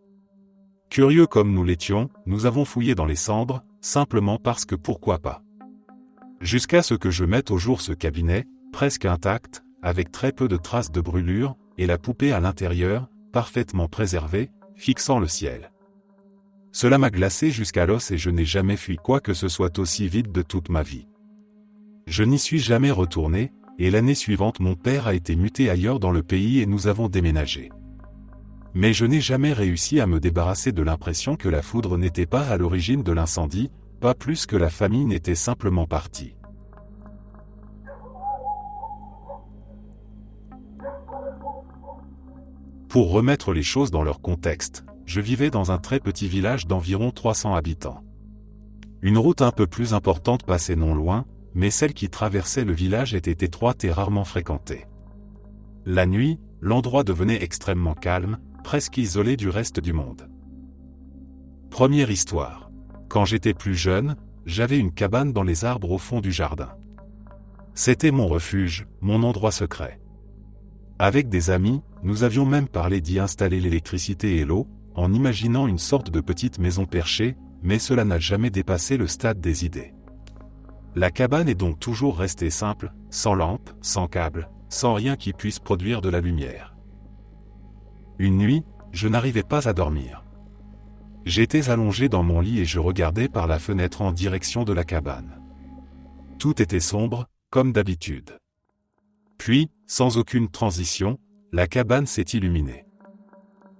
Curieux comme nous l'étions, nous avons fouillé dans les cendres, simplement parce que pourquoi pas. Jusqu'à ce que je mette au jour ce cabinet, presque intact, avec très peu de traces de brûlure, et la poupée à l'intérieur, parfaitement préservée, fixant le ciel. Cela m'a glacé jusqu'à l'os et je n'ai jamais fui quoi que ce soit aussi vite de toute ma vie. Je n'y suis jamais retourné, et l'année suivante mon père a été muté ailleurs dans le pays et nous avons déménagé. Mais je n'ai jamais réussi à me débarrasser de l'impression que la foudre n'était pas à l'origine de l'incendie, pas plus que la famille n'était simplement partie. Pour remettre les choses dans leur contexte, je vivais dans un très petit village d'environ 300 habitants. Une route un peu plus importante passait non loin, mais celle qui traversait le village était étroite et rarement fréquentée. La nuit, l'endroit devenait extrêmement calme, presque isolé du reste du monde. Première histoire. Quand j'étais plus jeune, j'avais une cabane dans les arbres au fond du jardin. C'était mon refuge, mon endroit secret. Avec des amis, nous avions même parlé d'y installer l'électricité et l'eau, en imaginant une sorte de petite maison perchée, mais cela n'a jamais dépassé le stade des idées. La cabane est donc toujours restée simple, sans lampe, sans câble, sans rien qui puisse produire de la lumière. Une nuit, je n'arrivais pas à dormir. J'étais allongé dans mon lit et je regardais par la fenêtre en direction de la cabane. Tout était sombre, comme d'habitude. Puis, sans aucune transition, la cabane s'est illuminée.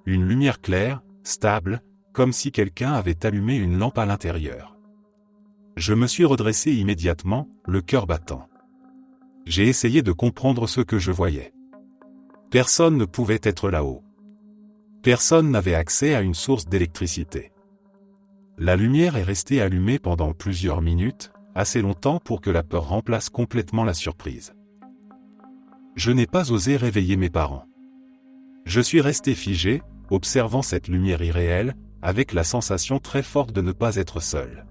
Une lumière claire, stable, comme si quelqu'un avait allumé une lampe à l'intérieur. Je me suis redressé immédiatement, le cœur battant. J'ai essayé de comprendre ce que je voyais. Personne ne pouvait être là-haut. Personne n'avait accès à une source d'électricité. La lumière est restée allumée pendant plusieurs minutes, assez longtemps pour que la peur remplace complètement la surprise. Je n'ai pas osé réveiller mes parents. Je suis resté figé, observant cette lumière irréelle, avec la sensation très forte de ne pas être seul.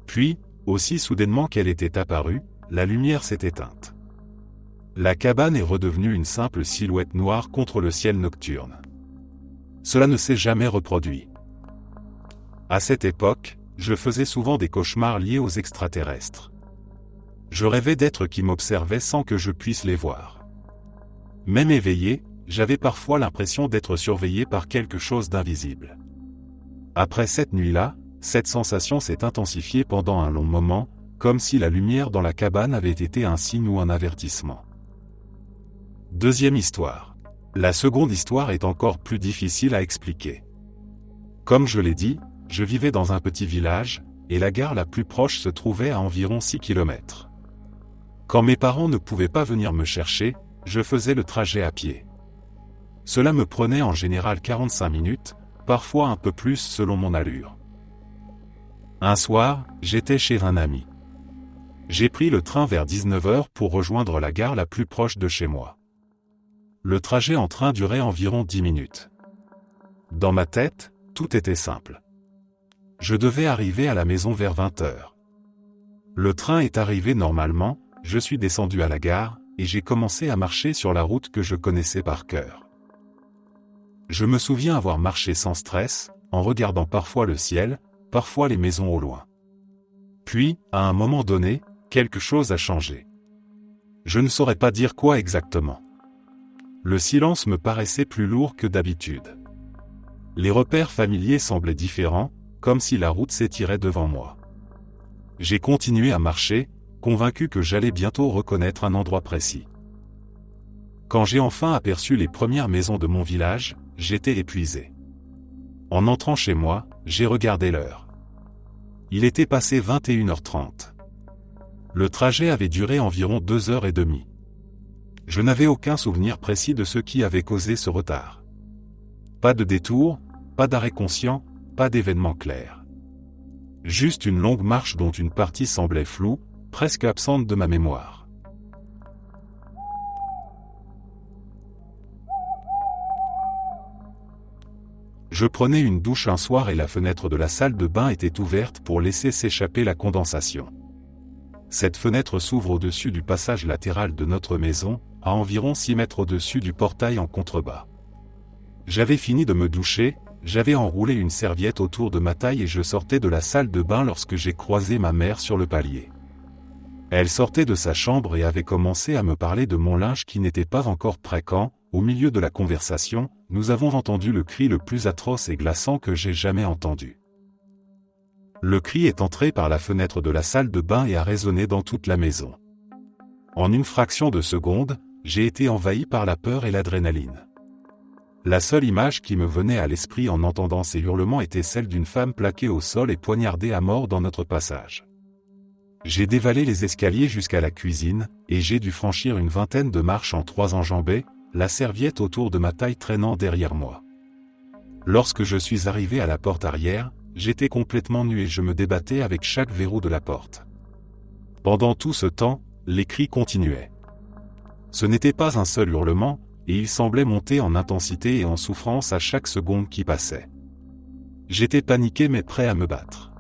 Puis, aussi soudainement qu'elle était apparue, la lumière s'est éteinte. La cabane est redevenue une simple silhouette noire contre le ciel nocturne. Cela ne s'est jamais reproduit. À cette époque, je faisais souvent des cauchemars liés aux extraterrestres. Je rêvais d'êtres qui m'observaient sans que je puisse les voir. Même éveillé, j'avais parfois l'impression d'être surveillé par quelque chose d'invisible. Après cette nuit-là, cette sensation s'est intensifiée pendant un long moment, comme si la lumière dans la cabane avait été un signe ou un avertissement. Deuxième histoire. La seconde histoire est encore plus difficile à expliquer. Comme je l'ai dit, je vivais dans un petit village, et la gare la plus proche se trouvait à environ 6 km. Quand mes parents ne pouvaient pas venir me chercher, je faisais le trajet à pied. Cela me prenait en général 45 minutes, parfois un peu plus selon mon allure. Un soir, j'étais chez un ami. J'ai pris le train vers 19h pour rejoindre la gare la plus proche de chez moi. Le trajet en train durait environ 10 minutes. Dans ma tête, tout était simple. Je devais arriver à la maison vers 20h. Le train est arrivé normalement, je suis descendu à la gare, et j'ai commencé à marcher sur la route que je connaissais par cœur. Je me souviens avoir marché sans stress, en regardant parfois le ciel, parfois les maisons au loin. Puis, à un moment donné, quelque chose a changé. Je ne saurais pas dire quoi exactement. Le silence me paraissait plus lourd que d'habitude. Les repères familiers semblaient différents, comme si la route s'étirait devant moi. J'ai continué à marcher, convaincu que j'allais bientôt reconnaître un endroit précis. Quand j'ai enfin aperçu les premières maisons de mon village, j'étais épuisé. En entrant chez moi, j'ai regardé l'heure. Il était passé 21h30. Le trajet avait duré environ 2h30. Je n'avais aucun souvenir précis de ce qui avait causé ce retard. Pas de détour, pas d'arrêt conscient, pas d'événement clair. Juste une longue marche dont une partie semblait floue, presque absente de ma mémoire. Je prenais une douche un soir et la fenêtre de la salle de bain était ouverte pour laisser s'échapper la condensation. Cette fenêtre s'ouvre au-dessus du passage latéral de notre maison, à environ 6 mètres au-dessus du portail en contrebas. J'avais fini de me doucher, j'avais enroulé une serviette autour de ma taille et je sortais de la salle de bain lorsque j'ai croisé ma mère sur le palier. Elle sortait de sa chambre et avait commencé à me parler de mon linge qui n'était pas encore prêt quand, au milieu de la conversation, nous avons entendu le cri le plus atroce et glaçant que j'ai jamais entendu. Le cri est entré par la fenêtre de la salle de bain et a résonné dans toute la maison. En une fraction de seconde, j'ai été envahi par la peur et l'adrénaline. La seule image qui me venait à l'esprit en entendant ces hurlements était celle d'une femme plaquée au sol et poignardée à mort dans notre passage. J'ai dévalé les escaliers jusqu'à la cuisine, et j'ai dû franchir une vingtaine de marches en 3 enjambées, la serviette autour de ma taille traînant derrière moi. Lorsque je suis arrivé à la porte arrière, j'étais complètement nu et je me débattais avec chaque verrou de la porte. Pendant tout ce temps, les cris continuaient. Ce n'était pas un seul hurlement, et il semblait monter en intensité et en souffrance à chaque seconde qui passait. J'étais paniqué mais prêt à me battre.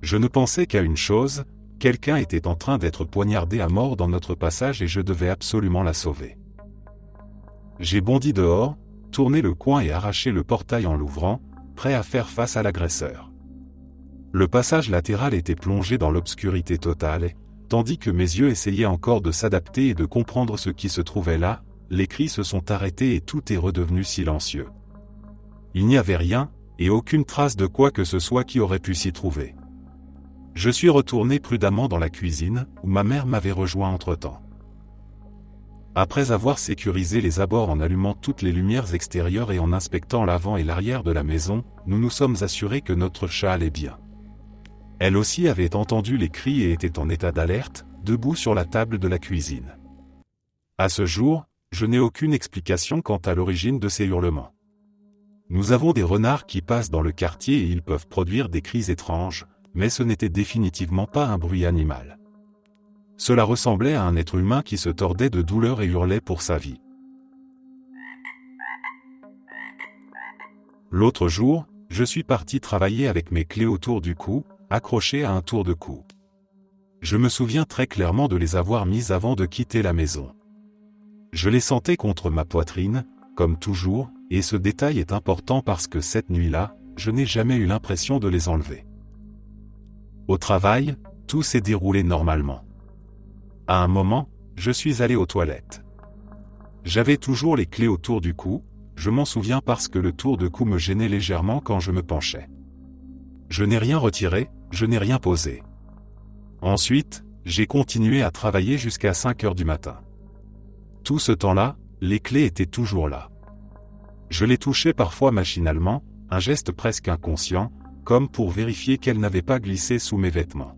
Je ne pensais qu'à une chose, quelqu'un était en train d'être poignardé à mort dans notre passage et je devais absolument la sauver. J'ai bondi dehors, tourné le coin et arraché le portail en l'ouvrant, prêt à faire face à l'agresseur. Le passage latéral était plongé dans l'obscurité totale et, tandis que mes yeux essayaient encore de s'adapter et de comprendre ce qui se trouvait là, les cris se sont arrêtés et tout est redevenu silencieux. Il n'y avait rien, et aucune trace de quoi que ce soit qui aurait pu s'y trouver. Je suis retourné prudemment dans la cuisine, où ma mère m'avait rejoint entre-temps. Après avoir sécurisé les abords en allumant toutes les lumières extérieures et en inspectant l'avant et l'arrière de la maison, nous nous sommes assurés que notre chat allait bien. Elle aussi avait entendu les cris et était en état d'alerte, debout sur la table de la cuisine. À ce jour, je n'ai aucune explication quant à l'origine de ces hurlements. Nous avons des renards qui passent dans le quartier et ils peuvent produire des cris étranges, mais ce n'était définitivement pas un bruit animal. Cela ressemblait à un être humain qui se tordait de douleur et hurlait pour sa vie. L'autre jour, je suis parti travailler avec mes clés autour du cou, accrochées à un tour de cou. Je me souviens très clairement de les avoir mises avant de quitter la maison. Je les sentais contre ma poitrine, comme toujours, et ce détail est important parce que cette nuit-là, je n'ai jamais eu l'impression de les enlever. Au travail, tout s'est déroulé normalement. À un moment, je suis allé aux toilettes. J'avais toujours les clés autour du cou, je m'en souviens parce que le tour de cou me gênait légèrement quand je me penchais. Je n'ai rien retiré, je n'ai rien posé. Ensuite, j'ai continué à travailler jusqu'à 5 heures du matin. Tout ce temps-là, les clés étaient toujours là. Je les touchais parfois machinalement, un geste presque inconscient, comme pour vérifier qu'elles n'avaient pas glissé sous mes vêtements.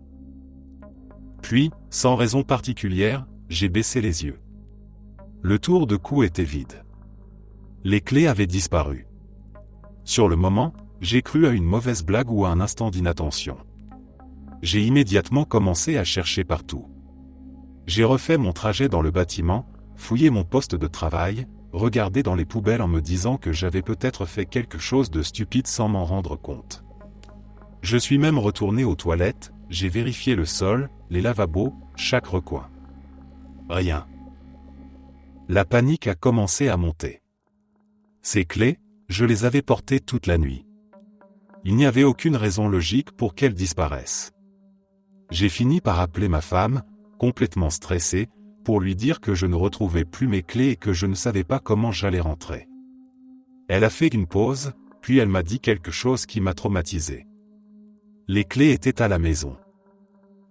Puis, sans raison particulière, j'ai baissé les yeux. Le tour de cou était vide. Les clés avaient disparu. Sur le moment, j'ai cru à une mauvaise blague ou à un instant d'inattention. J'ai immédiatement commencé à chercher partout. J'ai refait mon trajet dans le bâtiment, fouillé mon poste de travail, regardé dans les poubelles en me disant que j'avais peut-être fait quelque chose de stupide sans m'en rendre compte. Je suis même retourné aux toilettes, j'ai vérifié le sol, les lavabos, chaque recoin. Rien. La panique a commencé à monter. Ces clés, je les avais portées toute la nuit. Il n'y avait aucune raison logique pour qu'elles disparaissent. J'ai fini par appeler ma femme, complètement stressée, pour lui dire que je ne retrouvais plus mes clés et que je ne savais pas comment j'allais rentrer. Elle a fait une pause, puis elle m'a dit quelque chose qui m'a traumatisé. Les clés étaient à la maison.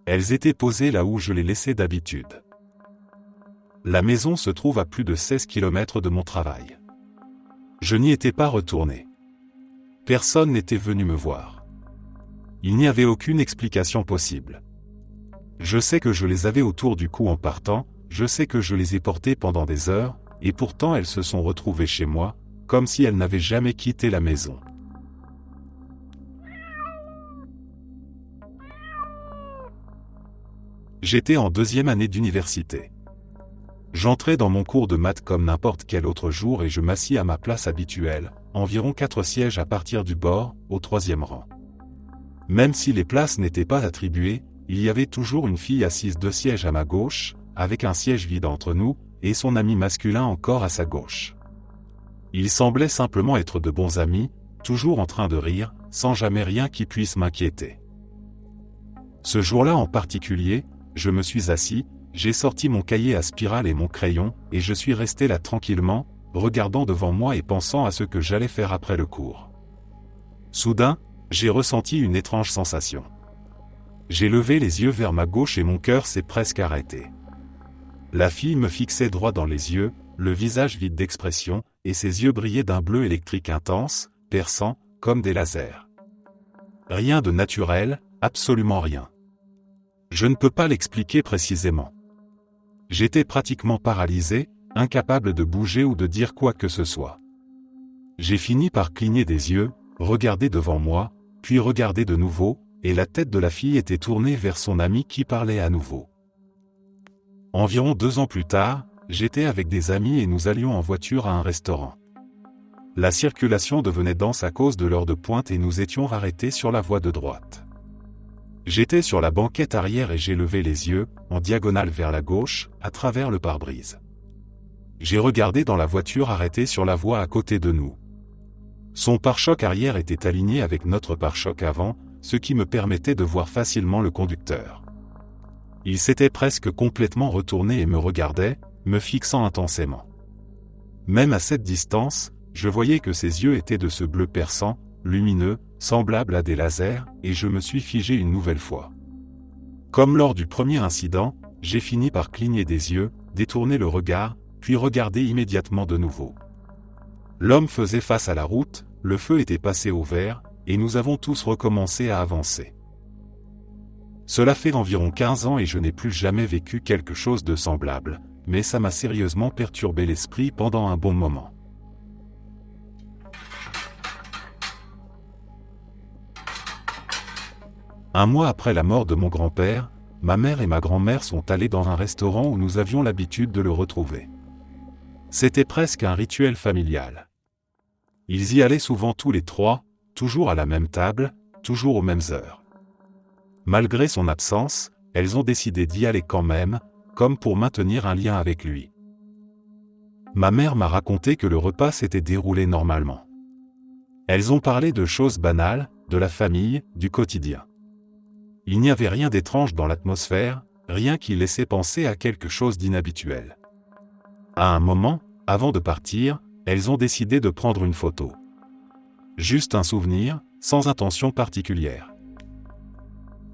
Elles étaient posées là où je les laissais d'habitude. La maison se trouve à plus de 16 km de mon travail. Je n'y étais pas retourné. Personne n'était venu me voir. Il n'y avait aucune explication possible. Je sais que je les avais autour du cou en partant, je sais que je les ai portées pendant des heures, et pourtant elles se sont retrouvées chez moi, comme si elles n'avaient jamais quitté la maison. J'étais en 2e année d'université. J'entrais dans mon cours de maths comme n'importe quel autre jour et je m'assis à ma place habituelle, environ 4 sièges à partir du bord, au 3e rang. Même si les places n'étaient pas attribuées, il y avait toujours une fille assise 2 sièges à ma gauche, avec un siège vide entre nous, et son ami masculin encore à sa gauche. Ils semblaient simplement être de bons amis, toujours en train de rire, sans jamais rien qui puisse m'inquiéter. Ce jour-là en particulier, je me suis assis, j'ai sorti mon cahier à spirale et mon crayon, et je suis resté là tranquillement, regardant devant moi et pensant à ce que j'allais faire après le cours. Soudain, j'ai ressenti une étrange sensation. J'ai levé les yeux vers ma gauche et mon cœur s'est presque arrêté. La fille me fixait droit dans les yeux, le visage vide d'expression, et ses yeux brillaient d'un bleu électrique intense, perçant, comme des lasers. Rien de naturel, absolument rien. Je ne peux pas l'expliquer précisément. J'étais pratiquement paralysé, incapable de bouger ou de dire quoi que ce soit. J'ai fini par cligner des yeux, regarder devant moi, puis regarder de nouveau, et la tête de la fille était tournée vers son ami qui parlait à nouveau. Environ 2 ans plus tard, j'étais avec des amis et nous allions en voiture à un restaurant. La circulation devenait dense à cause de l'heure de pointe et nous étions arrêtés sur la voie de droite. J'étais sur la banquette arrière et j'ai levé les yeux, en diagonale vers la gauche, à travers le pare-brise. J'ai regardé dans la voiture arrêtée sur la voie à côté de nous. Son pare-choc arrière était aligné avec notre pare-choc avant, ce qui me permettait de voir facilement le conducteur. Il s'était presque complètement retourné et me regardait, me fixant intensément. Même à cette distance, je voyais que ses yeux étaient de ce bleu perçant, lumineux, semblable à des lasers, et je me suis figé une nouvelle fois. Comme lors du premier incident, j'ai fini par cligner des yeux, détourner le regard, puis regarder immédiatement de nouveau. L'homme faisait face à la route, le feu était passé au vert, et nous avons tous recommencé à avancer. Cela fait environ 15 ans et je n'ai plus jamais vécu quelque chose de semblable, mais ça m'a sérieusement perturbé l'esprit pendant un bon moment. Un mois après la mort de mon grand-père, ma mère et ma grand-mère sont allées dans un restaurant où nous avions l'habitude de le retrouver. C'était presque un rituel familial. Ils y allaient souvent tous les 3, toujours à la même table, toujours aux mêmes heures. Malgré son absence, elles ont décidé d'y aller quand même, comme pour maintenir un lien avec lui. Ma mère m'a raconté que le repas s'était déroulé normalement. Elles ont parlé de choses banales, de la famille, du quotidien. Il n'y avait rien d'étrange dans l'atmosphère, rien qui laissait penser à quelque chose d'inhabituel. À un moment, avant de partir, elles ont décidé de prendre une photo. Juste un souvenir, sans intention particulière.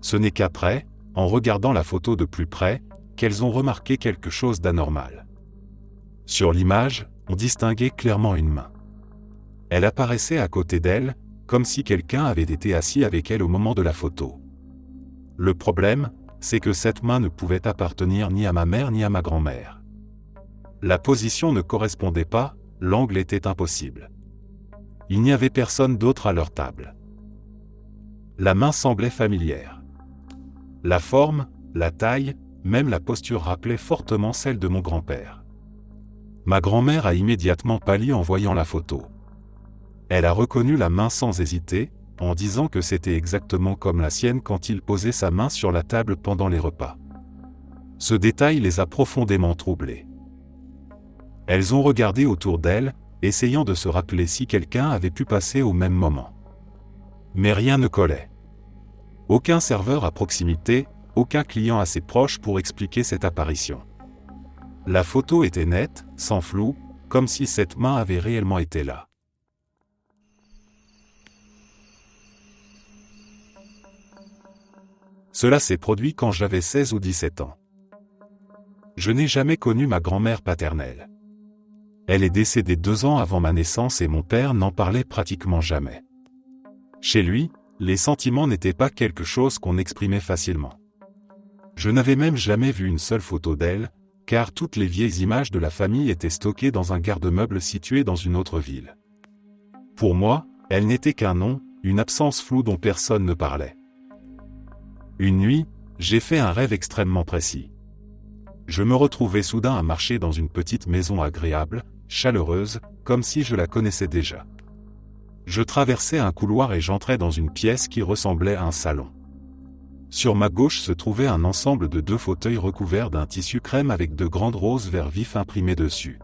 Ce n'est qu'après, en regardant la photo de plus près, qu'elles ont remarqué quelque chose d'anormal. Sur l'image, on distinguait clairement une main. Elle apparaissait à côté d'elle, comme si quelqu'un avait été assis avec elle au moment de la photo. Le problème, c'est que cette main ne pouvait appartenir ni à ma mère ni à ma grand-mère. La position ne correspondait pas, l'angle était impossible. Il n'y avait personne d'autre à leur table. La main semblait familière. La forme, la taille, même la posture rappelait fortement celle de mon grand-père. Ma grand-mère a immédiatement pâli en voyant la photo. Elle a reconnu la main sans hésiter, en disant que c'était exactement comme la sienne quand il posait sa main sur la table pendant les repas. Ce détail les a profondément troublées. Elles ont regardé autour d'elles, essayant de se rappeler si quelqu'un avait pu passer au même moment. Mais rien ne collait. Aucun serveur à proximité, aucun client assez proche pour expliquer cette apparition. La photo était nette, sans flou, comme si cette main avait réellement été là. Cela s'est produit quand j'avais 16 ou 17 ans. Je n'ai jamais connu ma grand-mère paternelle. Elle est décédée 2 ans avant ma naissance et mon père n'en parlait pratiquement jamais. Chez lui, les sentiments n'étaient pas quelque chose qu'on exprimait facilement. Je n'avais même jamais vu une seule photo d'elle, car toutes les vieilles images de la famille étaient stockées dans un garde-meuble situé dans une autre ville. Pour moi, elle n'était qu'un nom, une absence floue dont personne ne parlait. Une nuit, j'ai fait un rêve extrêmement précis. Je me retrouvais soudain à marcher dans une petite maison agréable, chaleureuse, comme si je la connaissais déjà. Je traversais un couloir et j'entrais dans une pièce qui ressemblait à un salon. Sur ma gauche se trouvait un ensemble de 2 fauteuils recouverts d'un tissu crème avec de grandes roses vert vif imprimées dessus.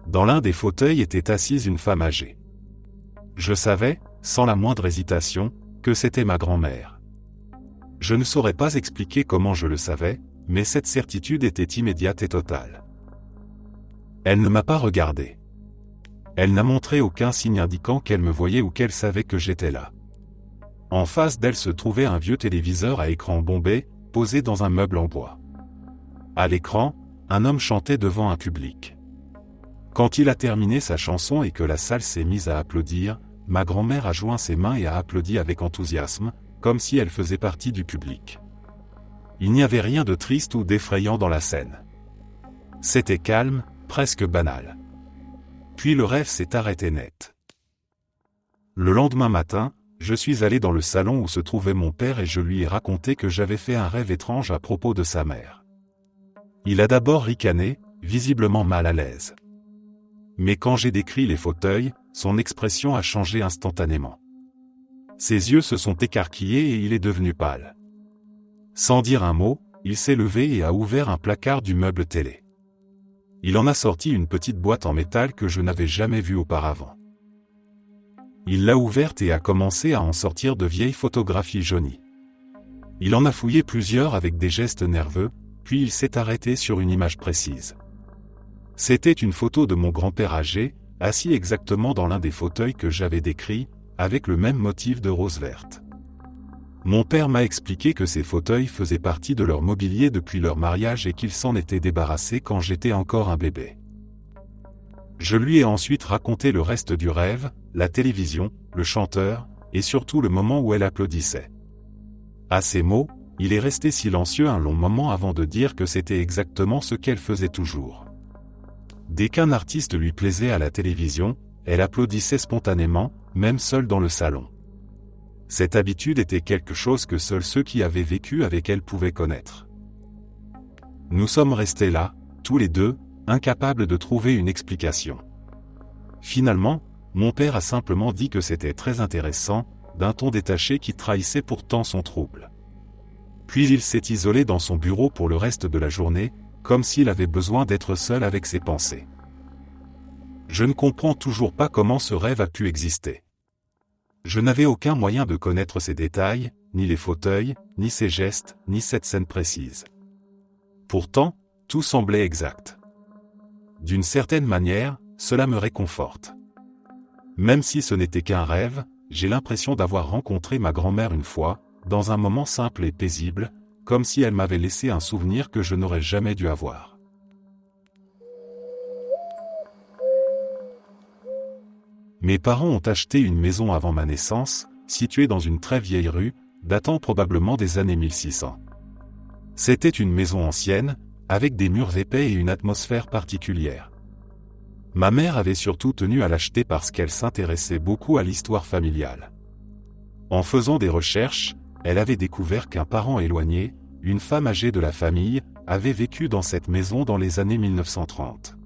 Dans l'un des fauteuils était assise une femme âgée. Je savais, sans la moindre hésitation, que c'était ma grand-mère. Je ne saurais pas expliquer comment je le savais, mais cette certitude était immédiate et totale. Elle ne m'a pas regardé. Elle n'a montré aucun signe indiquant qu'elle me voyait ou qu'elle savait que j'étais là. En face d'elle se trouvait un vieux téléviseur à écran bombé, posé dans un meuble en bois. À l'écran, un homme chantait devant un public. Quand il a terminé sa chanson et que la salle s'est mise à applaudir, ma grand-mère a joint ses mains et a applaudi avec enthousiasme, comme si elle faisait partie du public. Il n'y avait rien de triste ou d'effrayant dans la scène. C'était calme, presque banal. Puis le rêve s'est arrêté net. Le lendemain matin, je suis allé dans le salon où se trouvait mon père et je lui ai raconté que j'avais fait un rêve étrange à propos de sa mère. Il a d'abord ricané, visiblement mal à l'aise. Mais quand j'ai décrit les fauteuils, son expression a changé instantanément. Ses yeux se sont écarquillés et il est devenu pâle. Sans dire un mot, il s'est levé et a ouvert un placard du meuble télé. Il en a sorti une petite boîte en métal que je n'avais jamais vue auparavant. Il l'a ouverte et a commencé à en sortir de vieilles photographies jaunies. Il en a fouillé plusieurs avec des gestes nerveux, puis il s'est arrêté sur une image précise. C'était une photo de mon grand-père âgé, assis exactement dans l'un des fauteuils que j'avais décrits, avec le même motif de rose verte. Mon père m'a expliqué que ces fauteuils faisaient partie de leur mobilier depuis leur mariage et qu'ils s'en étaient débarrassés quand j'étais encore un bébé. Je lui ai ensuite raconté le reste du rêve, la télévision, le chanteur, et surtout le moment où elle applaudissait. À ces mots, il est resté silencieux un long moment avant de dire que c'était exactement ce qu'elle faisait toujours. Dès qu'un artiste lui plaisait à la télévision, elle applaudissait spontanément, même seule dans le salon. Cette habitude était quelque chose que seuls ceux qui avaient vécu avec elle pouvaient connaître. Nous sommes restés là, tous les deux, incapables de trouver une explication. Finalement, mon père a simplement dit que c'était très intéressant, d'un ton détaché qui trahissait pourtant son trouble. Puis il s'est isolé dans son bureau pour le reste de la journée, comme s'il avait besoin d'être seul avec ses pensées. Je ne comprends toujours pas comment ce rêve a pu exister. Je n'avais aucun moyen de connaître ces détails, ni les fauteuils, ni ses gestes, ni cette scène précise. Pourtant, tout semblait exact. D'une certaine manière, cela me réconforte. Même si ce n'était qu'un rêve, j'ai l'impression d'avoir rencontré ma grand-mère une fois, dans un moment simple et paisible, comme si elle m'avait laissé un souvenir que je n'aurais jamais dû avoir. Mes parents ont acheté une maison avant ma naissance, située dans une très vieille rue, datant probablement des années 1600. C'était une maison ancienne, avec des murs épais et une atmosphère particulière. Ma mère avait surtout tenu à l'acheter parce qu'elle s'intéressait beaucoup à l'histoire familiale. En faisant des recherches, elle avait découvert qu'un parent éloigné, une femme âgée de la famille, avait vécu dans cette maison dans les années 1930.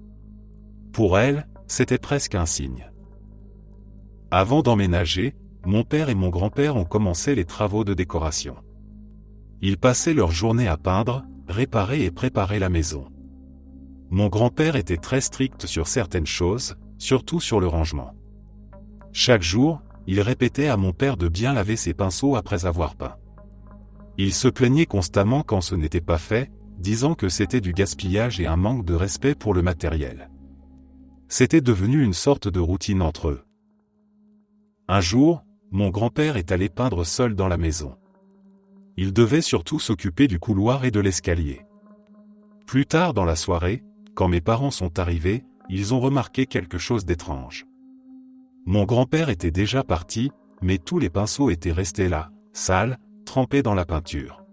Pour elle, c'était presque un signe. Avant d'emménager, mon père et mon grand-père ont commencé les travaux de décoration. Ils passaient leur journée à peindre, réparer et préparer la maison. Mon grand-père était très strict sur certaines choses, surtout sur le rangement. Chaque jour, il répétait à mon père de bien laver ses pinceaux après avoir peint. Il se plaignait constamment quand ce n'était pas fait, disant que c'était du gaspillage et un manque de respect pour le matériel. C'était devenu une sorte de routine entre eux. Un jour, mon grand-père est allé peindre seul dans la maison. Il devait surtout s'occuper du couloir et de l'escalier. Plus tard dans la soirée, quand mes parents sont arrivés, ils ont remarqué quelque chose d'étrange. Mon grand-père était déjà parti, mais tous les pinceaux étaient restés là, sales, trempés dans la peinture.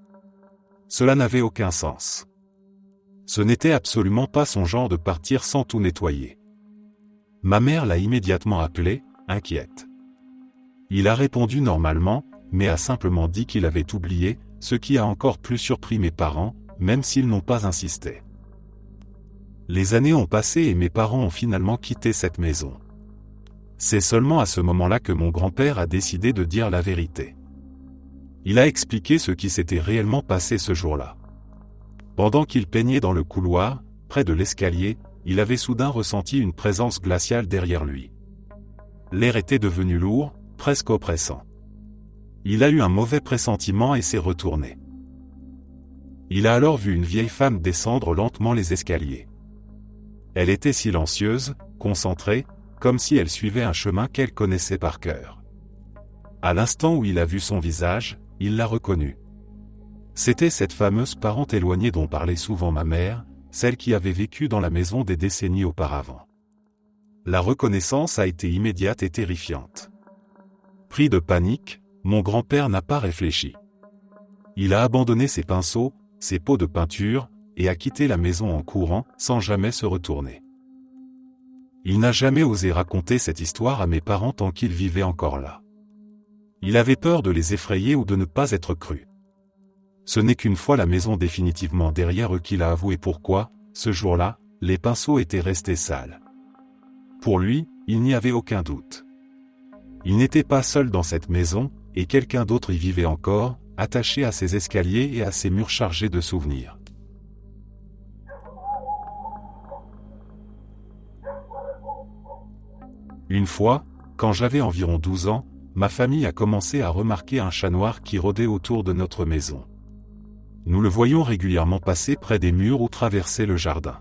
Cela n'avait aucun sens. Ce n'était absolument pas son genre de partir sans tout nettoyer. Ma mère l'a immédiatement appelé, inquiète. Il a répondu normalement, mais a simplement dit qu'il avait oublié, ce qui a encore plus surpris mes parents, même s'ils n'ont pas insisté. Les années ont passé et mes parents ont finalement quitté cette maison. C'est seulement à ce moment-là que mon grand-père a décidé de dire la vérité. Il a expliqué ce qui s'était réellement passé ce jour-là. Pendant qu'il peignait dans le couloir, près de l'escalier, il avait soudain ressenti une présence glaciale derrière lui. L'air était devenu lourd, presque oppressant. Il a eu un mauvais pressentiment et s'est retourné. Il a alors vu une vieille femme descendre lentement les escaliers. Elle était silencieuse, concentrée, comme si elle suivait un chemin qu'elle connaissait par cœur. À l'instant où il a vu son visage, il l'a reconnue. C'était cette fameuse parente éloignée dont parlait souvent ma mère, celle qui avait vécu dans la maison des décennies auparavant. La reconnaissance a été immédiate et terrifiante. Pris de panique, mon grand-père n'a pas réfléchi. Il a abandonné ses pinceaux, ses pots de peinture, et a quitté la maison en courant, sans jamais se retourner. Il n'a jamais osé raconter cette histoire à mes parents tant qu'ils vivaient encore là. Il avait peur de les effrayer ou de ne pas être cru. Ce n'est qu'une fois la maison définitivement derrière eux qu'il a avoué pourquoi, ce jour-là, les pinceaux étaient restés sales. Pour lui, il n'y avait aucun doute. Il n'était pas seul dans cette maison, et quelqu'un d'autre y vivait encore, attaché à ses escaliers et à ses murs chargés de souvenirs. Une fois, quand j'avais environ 12 ans, ma famille a commencé à remarquer un chat noir qui rôdait autour de notre maison. Nous le voyions régulièrement passer près des murs ou traverser le jardin.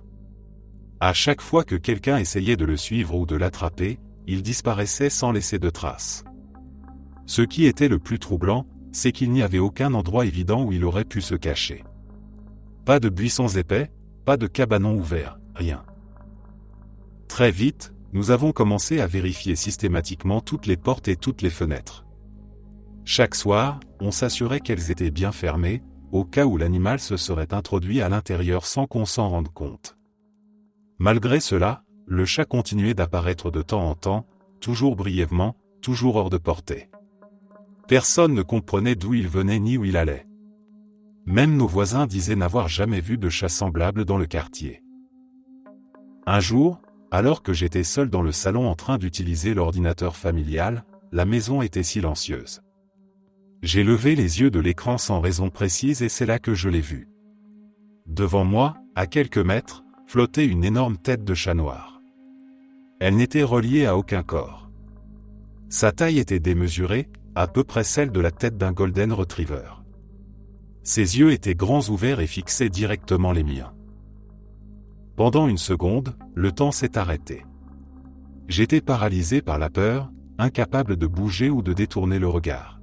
À chaque fois que quelqu'un essayait de le suivre ou de l'attraper, il disparaissait sans laisser de traces. Ce qui était le plus troublant, c'est qu'il n'y avait aucun endroit évident où il aurait pu se cacher. Pas de buissons épais, pas de cabanon ouvert, rien. Très vite, nous avons commencé à vérifier systématiquement toutes les portes et toutes les fenêtres. Chaque soir, on s'assurait qu'elles étaient bien fermées, au cas où l'animal se serait introduit à l'intérieur sans qu'on s'en rende compte. Malgré cela, le chat continuait d'apparaître de temps en temps, toujours brièvement, toujours hors de portée. Personne ne comprenait d'où il venait ni où il allait. Même nos voisins disaient n'avoir jamais vu de chat semblable dans le quartier. Un jour, alors que j'étais seul dans le salon en train d'utiliser l'ordinateur familial, la maison était silencieuse. J'ai levé les yeux de l'écran sans raison précise et c'est là que je l'ai vu. Devant moi, à quelques mètres, flottait une énorme tête de chat noir. Elle n'était reliée à aucun corps. Sa taille était démesurée, à peu près celle de la tête d'un golden retriever. Ses yeux étaient grands ouverts et fixaient directement les miens. Pendant une seconde, le temps s'est arrêté. J'étais paralysé par la peur, incapable de bouger ou de détourner le regard.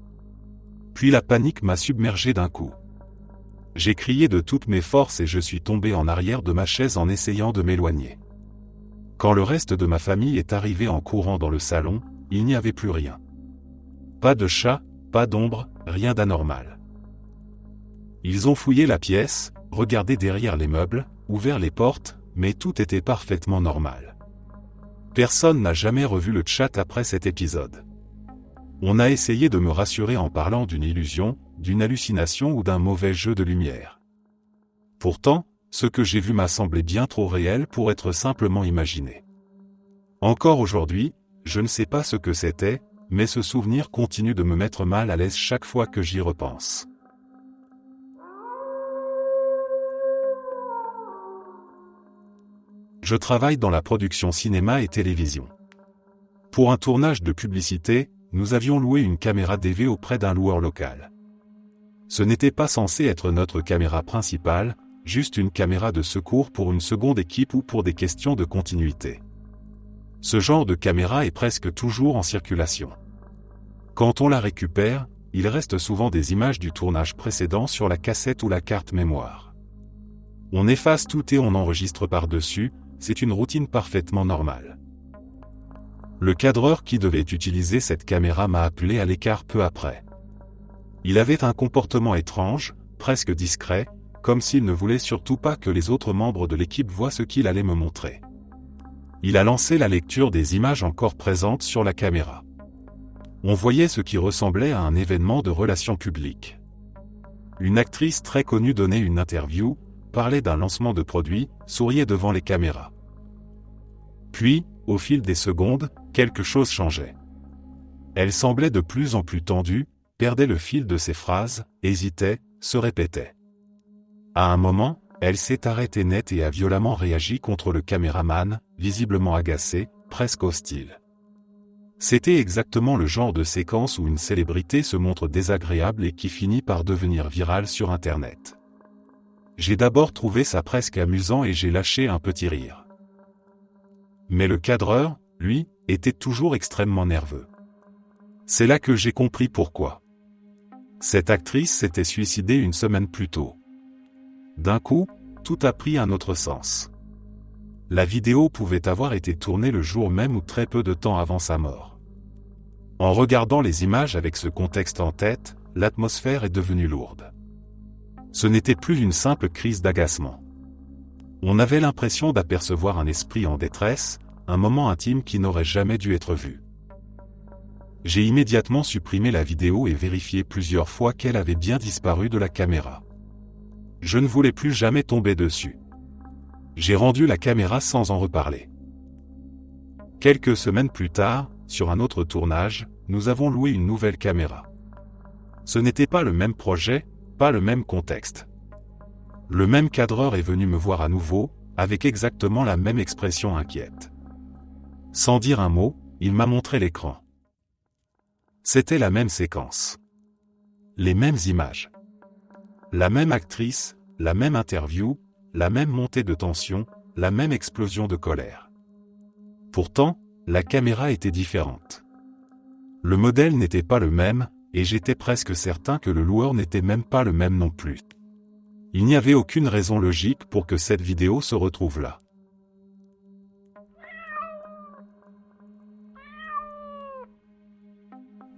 Puis la panique m'a submergé d'un coup. J'ai crié de toutes mes forces et je suis tombé en arrière de ma chaise en essayant de m'éloigner. Quand le reste de ma famille est arrivé en courant dans le salon, il n'y avait plus rien. Pas de chat, pas d'ombre, rien d'anormal. Ils ont fouillé la pièce, regardé derrière les meubles, ouvert les portes, mais tout était parfaitement normal. Personne n'a jamais revu le chat après cet épisode. On a essayé de me rassurer en parlant d'une illusion, d'une hallucination ou d'un mauvais jeu de lumière. Pourtant, ce que j'ai vu m'a semblé bien trop réel pour être simplement imaginé. Encore aujourd'hui, je ne sais pas ce que c'était, mais ce souvenir continue de me mettre mal à l'aise chaque fois que j'y repense. Je travaille dans la production cinéma et télévision. Pour un tournage de publicité, nous avions loué une caméra DV auprès d'un loueur local. Ce n'était pas censé être notre caméra principale, juste une caméra de secours pour une seconde équipe ou pour des questions de continuité. Ce genre de caméra est presque toujours en circulation. Quand on la récupère, il reste souvent des images du tournage précédent sur la cassette ou la carte mémoire. On efface tout et on enregistre par-dessus, c'est une routine parfaitement normale. Le cadreur qui devait utiliser cette caméra m'a appelé à l'écart peu après. Il avait un comportement étrange, presque discret, comme s'il ne voulait surtout pas que les autres membres de l'équipe voient ce qu'il allait me montrer. Il a lancé la lecture des images encore présentes sur la caméra. On voyait ce qui ressemblait à un événement de relations publiques. Une actrice très connue donnait une interview, parlait d'un lancement de produit, souriait devant les caméras. Puis, au fil des secondes, quelque chose changeait. Elle semblait de plus en plus tendue, perdait le fil de ses phrases, hésitait, se répétait. À un moment, elle s'est arrêtée net et a violemment réagi contre le caméraman, visiblement agacé, presque hostile. C'était exactement le genre de séquence où une célébrité se montre désagréable et qui finit par devenir virale sur Internet. J'ai d'abord trouvé ça presque amusant et j'ai lâché un petit rire. Mais le cadreur, lui, était toujours extrêmement nerveux. C'est là que j'ai compris pourquoi. Cette actrice s'était suicidée une semaine plus tôt. D'un coup, tout a pris un autre sens. La vidéo pouvait avoir été tournée le jour même ou très peu de temps avant sa mort. En regardant les images avec ce contexte en tête, l'atmosphère est devenue lourde. Ce n'était plus une simple crise d'agacement. On avait l'impression d'apercevoir un esprit en détresse, un moment intime qui n'aurait jamais dû être vu. J'ai immédiatement supprimé la vidéo et vérifié plusieurs fois qu'elle avait bien disparu de la caméra. Je ne voulais plus jamais tomber dessus. J'ai rendu la caméra sans en reparler. Quelques semaines plus tard, sur un autre tournage, nous avons loué une nouvelle caméra. Ce n'était pas le même projet, pas le même contexte. Le même cadreur est venu me voir à nouveau, avec exactement la même expression inquiète. Sans dire un mot, il m'a montré l'écran. C'était la même séquence. Les mêmes images. La même actrice, la même interview, la même montée de tension, la même explosion de colère. Pourtant, la caméra était différente. Le modèle n'était pas le même, et j'étais presque certain que le loueur n'était même pas le même non plus. Il n'y avait aucune raison logique pour que cette vidéo se retrouve là.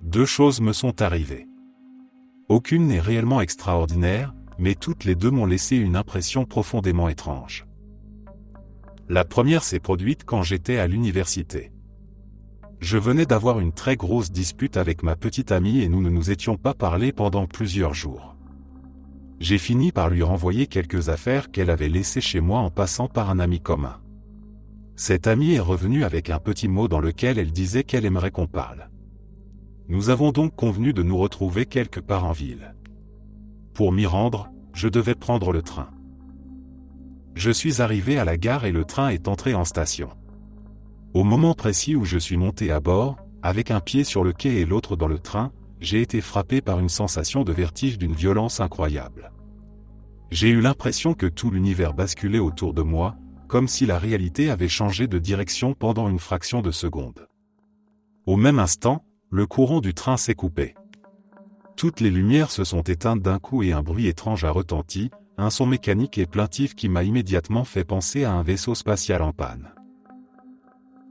Deux choses me sont arrivées. Aucune n'est réellement extraordinaire, mais toutes les deux m'ont laissé une impression profondément étrange. La première s'est produite quand j'étais à l'université. Je venais d'avoir une très grosse dispute avec ma petite amie et nous ne nous étions pas parlé pendant plusieurs jours. J'ai fini par lui renvoyer quelques affaires qu'elle avait laissées chez moi en passant par un ami commun. Cette amie est revenue avec un petit mot dans lequel elle disait qu'elle aimerait qu'on parle. Nous avons donc convenu de nous retrouver quelque part en ville. Pour m'y rendre, je devais prendre le train. Je suis arrivé à la gare et le train est entré en station. Au moment précis où je suis monté à bord, avec un pied sur le quai et l'autre dans le train, j'ai été frappé par une sensation de vertige d'une violence incroyable. J'ai eu l'impression que tout l'univers basculait autour de moi, comme si la réalité avait changé de direction pendant une fraction de seconde. Au même instant, le courant du train s'est coupé. Toutes les lumières se sont éteintes d'un coup et un bruit étrange a retenti, un son mécanique et plaintif qui m'a immédiatement fait penser à un vaisseau spatial en panne.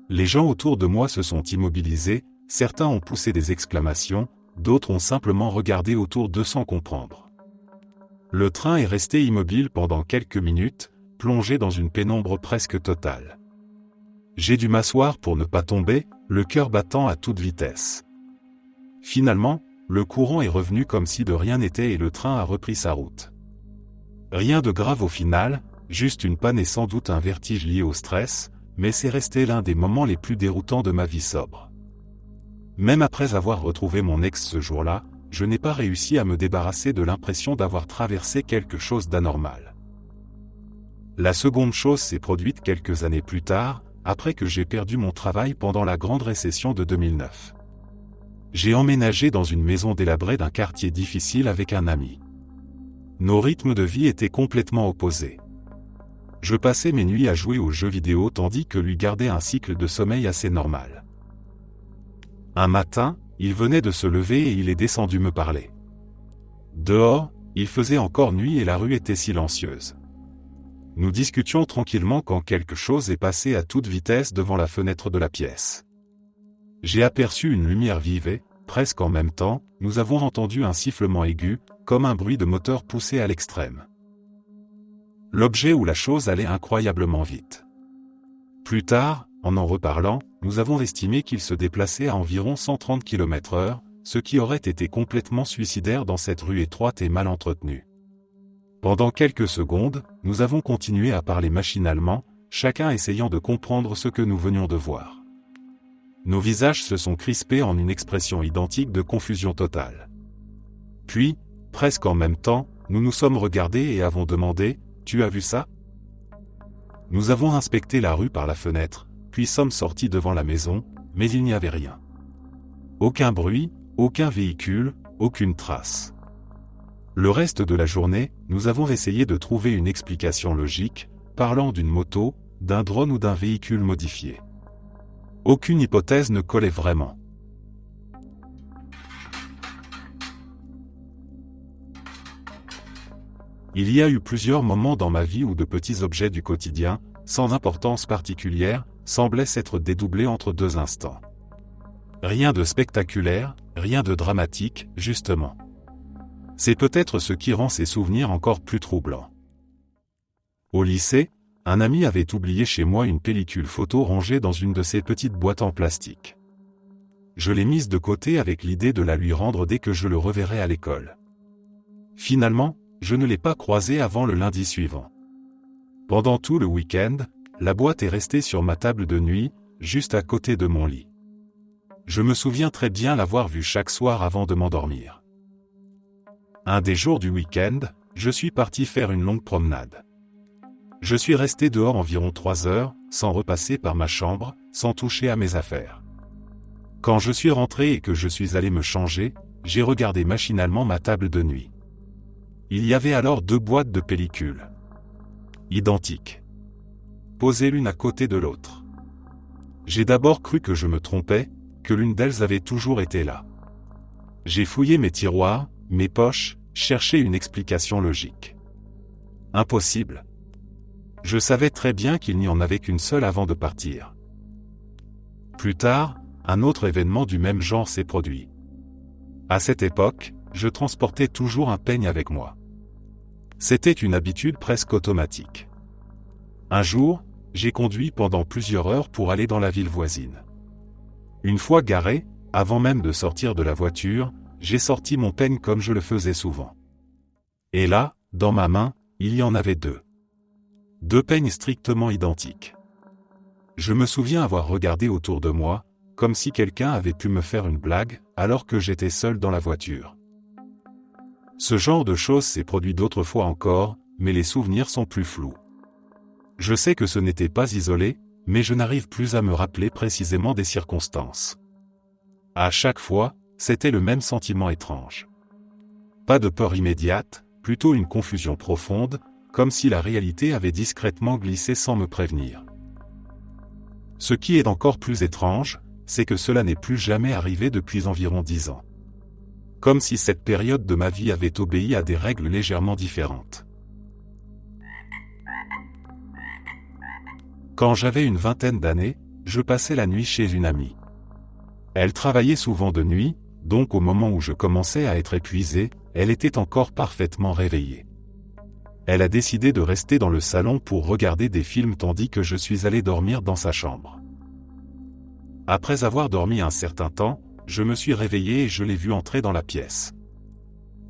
Les gens autour de moi se sont immobilisés, certains ont poussé des exclamations, d'autres ont simplement regardé autour d'eux sans comprendre. Le train est resté immobile pendant quelques minutes, plongé dans une pénombre presque totale. J'ai dû m'asseoir pour ne pas tomber, le cœur battant à toute vitesse. Finalement, le courant est revenu comme si de rien n'était et le train a repris sa route. Rien de grave au final, juste une panne et sans doute un vertige lié au stress, mais c'est resté l'un des moments les plus déroutants de ma vie sobre. Même après avoir retrouvé mon ex ce jour-là, je n'ai pas réussi à me débarrasser de l'impression d'avoir traversé quelque chose d'anormal. La seconde chose s'est produite quelques années plus tard, après que j'ai perdu mon travail pendant la grande récession de 2009. J'ai emménagé dans une maison délabrée d'un quartier difficile avec un ami. Nos rythmes de vie étaient complètement opposés. Je passais mes nuits à jouer aux jeux vidéo tandis que lui gardait un cycle de sommeil assez normal. Un matin, il venait de se lever et il est descendu me parler. Dehors, il faisait encore nuit et la rue était silencieuse. Nous discutions tranquillement quand quelque chose est passé à toute vitesse devant la fenêtre de la pièce. J'ai aperçu une lumière vive et, presque en même temps, nous avons entendu un sifflement aigu, comme un bruit de moteur poussé à l'extrême. L'objet ou la chose allait incroyablement vite. Plus tard, en reparlant, nous avons estimé qu'il se déplaçait à environ 130 km/h, ce qui aurait été complètement suicidaire dans cette rue étroite et mal entretenue. Pendant quelques secondes, nous avons continué à parler machinalement, chacun essayant de comprendre ce que nous venions de voir. Nos visages se sont crispés en une expression identique de confusion totale. Puis, presque en même temps, nous nous sommes regardés et avons demandé « Tu as vu ça ?» Nous avons inspecté la rue par la fenêtre, puis sommes sortis devant la maison, mais il n'y avait rien. Aucun bruit, aucun véhicule, aucune trace. Le reste de la journée, nous avons essayé de trouver une explication logique, parlant d'une moto, d'un drone ou d'un véhicule modifié. Aucune hypothèse ne collait vraiment. Il y a eu plusieurs moments dans ma vie où de petits objets du quotidien, sans importance particulière, semblaient s'être dédoublés entre deux instants. Rien de spectaculaire, rien de dramatique, justement. C'est peut-être ce qui rend ces souvenirs encore plus troublants. Au lycée, un ami avait oublié chez moi une pellicule photo rangée dans une de ces petites boîtes en plastique. Je l'ai mise de côté avec l'idée de la lui rendre dès que je le reverrai à l'école. Finalement, je ne l'ai pas croisée avant le lundi suivant. Pendant tout le week-end, la boîte est restée sur ma table de nuit, juste à côté de mon lit. Je me souviens très bien l'avoir vue chaque soir avant de m'endormir. Un des jours du week-end, je suis parti faire une longue promenade. Je suis resté dehors environ 3 heures, sans repasser par ma chambre, sans toucher à mes affaires. Quand je suis rentré et que je suis allé me changer, j'ai regardé machinalement ma table de nuit. Il y avait alors 2 boîtes de pellicules. Identiques. Posées l'une à côté de l'autre. J'ai d'abord cru que je me trompais, que l'une d'elles avait toujours été là. J'ai fouillé mes tiroirs, mes poches, cherché une explication logique. Impossible. Je savais très bien qu'il n'y en avait qu'une seule avant de partir. Plus tard, un autre événement du même genre s'est produit. À cette époque, je transportais toujours un peigne avec moi. C'était une habitude presque automatique. Un jour, j'ai conduit pendant plusieurs heures pour aller dans la ville voisine. Une fois garé, avant même de sortir de la voiture, j'ai sorti mon peigne comme je le faisais souvent. Et là, dans ma main, il y en avait 2. 2 peignes strictement identiques. Je me souviens avoir regardé autour de moi, comme si quelqu'un avait pu me faire une blague, alors que j'étais seul dans la voiture. Ce genre de choses s'est produit d'autres fois encore, mais les souvenirs sont plus flous. Je sais que ce n'était pas isolé, mais je n'arrive plus à me rappeler précisément des circonstances. À chaque fois, c'était le même sentiment étrange. Pas de peur immédiate, plutôt une confusion profonde, comme si la réalité avait discrètement glissé sans me prévenir. Ce qui est encore plus étrange, c'est que cela n'est plus jamais arrivé depuis environ 10 ans. Comme si cette période de ma vie avait obéi à des règles légèrement différentes. Quand j'avais une vingtaine d'années, je passais la nuit chez une amie. Elle travaillait souvent de nuit, donc au moment où je commençais à être épuisé, elle était encore parfaitement réveillée. Elle a décidé de rester dans le salon pour regarder des films tandis que je suis allé dormir dans sa chambre. Après avoir dormi un certain temps, je me suis réveillé et je l'ai vue entrer dans la pièce.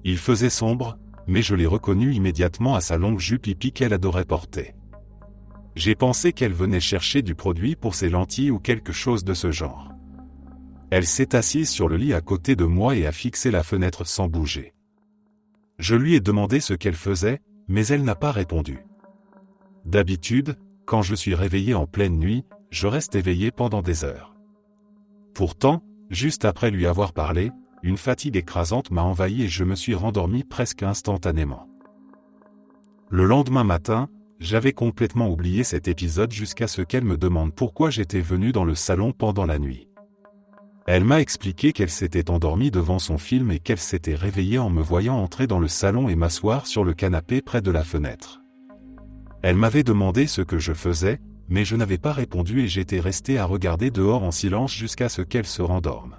Il faisait sombre, mais je l'ai reconnue immédiatement à sa longue jupe hippie qu'elle adorait porter. J'ai pensé qu'elle venait chercher du produit pour ses lentilles ou quelque chose de ce genre. Elle s'est assise sur le lit à côté de moi et a fixé la fenêtre sans bouger. Je lui ai demandé ce qu'elle faisait, mais elle n'a pas répondu. D'habitude, quand je suis réveillé en pleine nuit, je reste éveillé pendant des heures. Pourtant, juste après lui avoir parlé, une fatigue écrasante m'a envahi et je me suis rendormi presque instantanément. Le lendemain matin, j'avais complètement oublié cet épisode jusqu'à ce qu'elle me demande pourquoi j'étais venu dans le salon pendant la nuit. Elle m'a expliqué qu'elle s'était endormie devant son film et qu'elle s'était réveillée en me voyant entrer dans le salon et m'asseoir sur le canapé près de la fenêtre. Elle m'avait demandé ce que je faisais, mais je n'avais pas répondu et j'étais resté à regarder dehors en silence jusqu'à ce qu'elle se rendorme.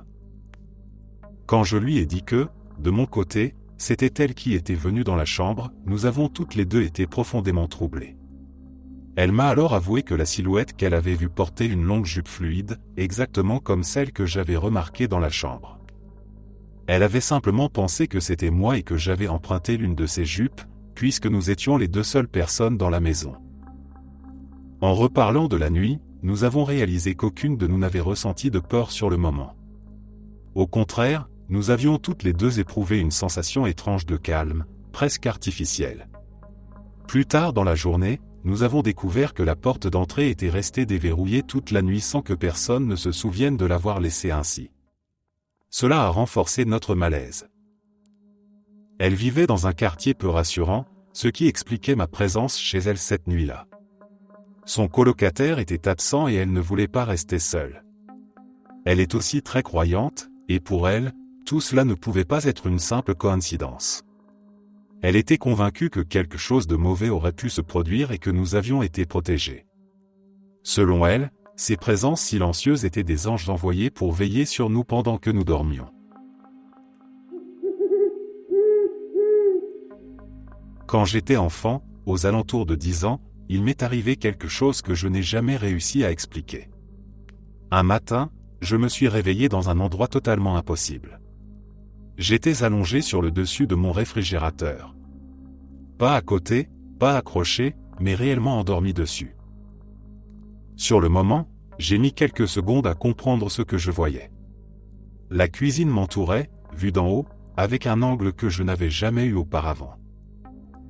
Quand je lui ai dit que, de mon côté, c'était elle qui était venue dans la chambre, nous avons toutes les deux été profondément troublés. Elle m'a alors avoué que la silhouette qu'elle avait vue porter une longue jupe fluide, exactement comme celle que j'avais remarquée dans la chambre. Elle avait simplement pensé que c'était moi et que j'avais emprunté l'une de ses jupes, puisque nous étions les 2 seules personnes dans la maison. En reparlant de la nuit, nous avons réalisé qu'aucune de nous n'avait ressenti de peur sur le moment. Au contraire, nous avions toutes les 2 éprouvé une sensation étrange de calme, presque artificielle. Plus tard dans la journée, nous avons découvert que la porte d'entrée était restée déverrouillée toute la nuit sans que personne ne se souvienne de l'avoir laissée ainsi. Cela a renforcé notre malaise. Elle vivait dans un quartier peu rassurant, ce qui expliquait ma présence chez elle cette nuit-là. Son colocataire était absent et elle ne voulait pas rester seule. Elle est aussi très croyante, et pour elle, tout cela ne pouvait pas être une simple coïncidence. Elle était convaincue que quelque chose de mauvais aurait pu se produire et que nous avions été protégés. Selon elle, ces présences silencieuses étaient des anges envoyés pour veiller sur nous pendant que nous dormions. Quand j'étais enfant, aux alentours de 10 ans, il m'est arrivé quelque chose que je n'ai jamais réussi à expliquer. Un matin, je me suis réveillé dans un endroit totalement impossible. J'étais allongé sur le dessus de mon réfrigérateur. Pas à côté, pas accroché, mais réellement endormi dessus. Sur le moment, j'ai mis quelques secondes à comprendre ce que je voyais. La cuisine m'entourait, vue d'en haut, avec un angle que je n'avais jamais eu auparavant.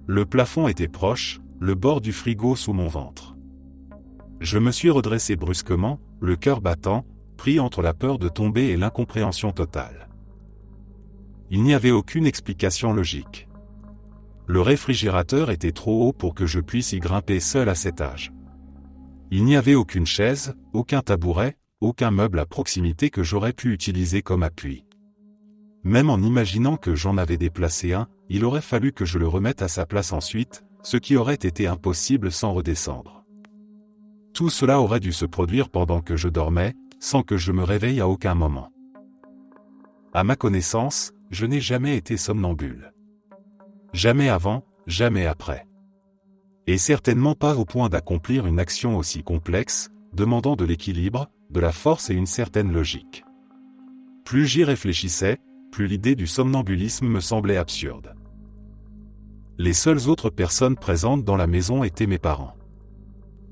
Le plafond était proche, le bord du frigo sous mon ventre. Je me suis redressé brusquement, le cœur battant, pris entre la peur de tomber et l'incompréhension totale. Il n'y avait aucune explication logique. Le réfrigérateur était trop haut pour que je puisse y grimper seul à cet âge. Il n'y avait aucune chaise, aucun tabouret, aucun meuble à proximité que j'aurais pu utiliser comme appui. Même en imaginant que j'en avais déplacé un, il aurait fallu que je le remette à sa place ensuite, ce qui aurait été impossible sans redescendre. Tout cela aurait dû se produire pendant que je dormais, sans que je me réveille à aucun moment. À ma connaissance, je n'ai jamais été somnambule. Jamais avant, jamais après. Et certainement pas au point d'accomplir une action aussi complexe, demandant de l'équilibre, de la force et une certaine logique. Plus j'y réfléchissais, plus l'idée du somnambulisme me semblait absurde. Les seules autres personnes présentes dans la maison étaient mes parents.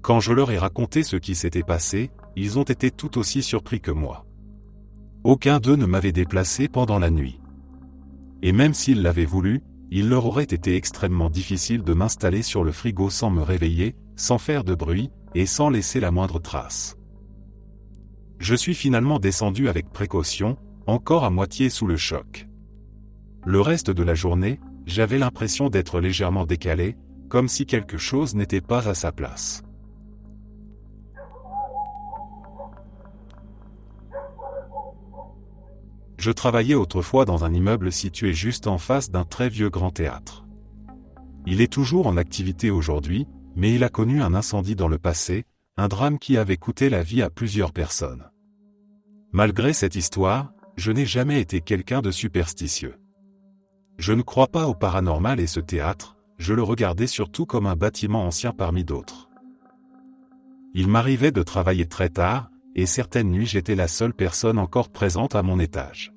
Quand je leur ai raconté ce qui s'était passé, ils ont été tout aussi surpris que moi. Aucun d'eux ne m'avait déplacé pendant la nuit. Et même s'ils l'avaient voulu, il leur aurait été extrêmement difficile de m'installer sur le frigo sans me réveiller, sans faire de bruit, et sans laisser la moindre trace. Je suis finalement descendu avec précaution, encore à moitié sous le choc. Le reste de la journée, j'avais l'impression d'être légèrement décalé, comme si quelque chose n'était pas à sa place. Je travaillais autrefois dans un immeuble situé juste en face d'un très vieux grand théâtre. Il est toujours en activité aujourd'hui, mais il a connu un incendie dans le passé, un drame qui avait coûté la vie à plusieurs personnes. Malgré cette histoire, je n'ai jamais été quelqu'un de superstitieux. Je ne crois pas au paranormal et ce théâtre, je le regardais surtout comme un bâtiment ancien parmi d'autres. Il m'arrivait de travailler très tard, et certaines nuits j'étais la seule personne encore présente à mon étage.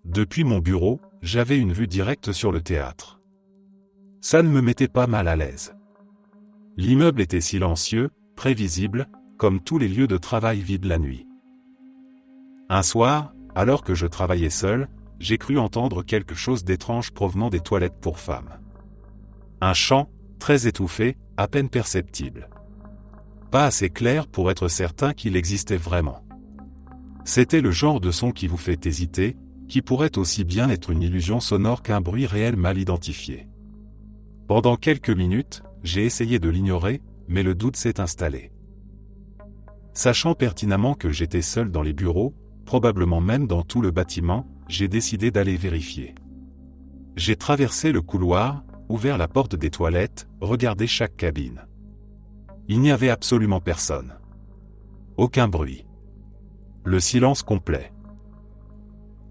Depuis mon bureau, j'avais une vue directe sur le théâtre. Ça ne me mettait pas mal à l'aise. L'immeuble était silencieux, prévisible, comme tous les lieux de travail vides la nuit. Un soir, alors que je travaillais seul, j'ai cru entendre quelque chose d'étrange provenant des toilettes pour femmes. Un chant, très étouffé, à peine perceptible. Pas assez clair pour être certain qu'il existait vraiment. C'était le genre de son qui vous fait hésiter, qui pourrait aussi bien être une illusion sonore qu'un bruit réel mal identifié. Pendant quelques minutes, j'ai essayé de l'ignorer, mais le doute s'est installé. Sachant pertinemment que j'étais seul dans les bureaux, probablement même dans tout le bâtiment, j'ai décidé d'aller vérifier. J'ai traversé le couloir, ouvert la porte des toilettes, regardé chaque cabine. Il n'y avait absolument personne. Aucun bruit. Le silence complet.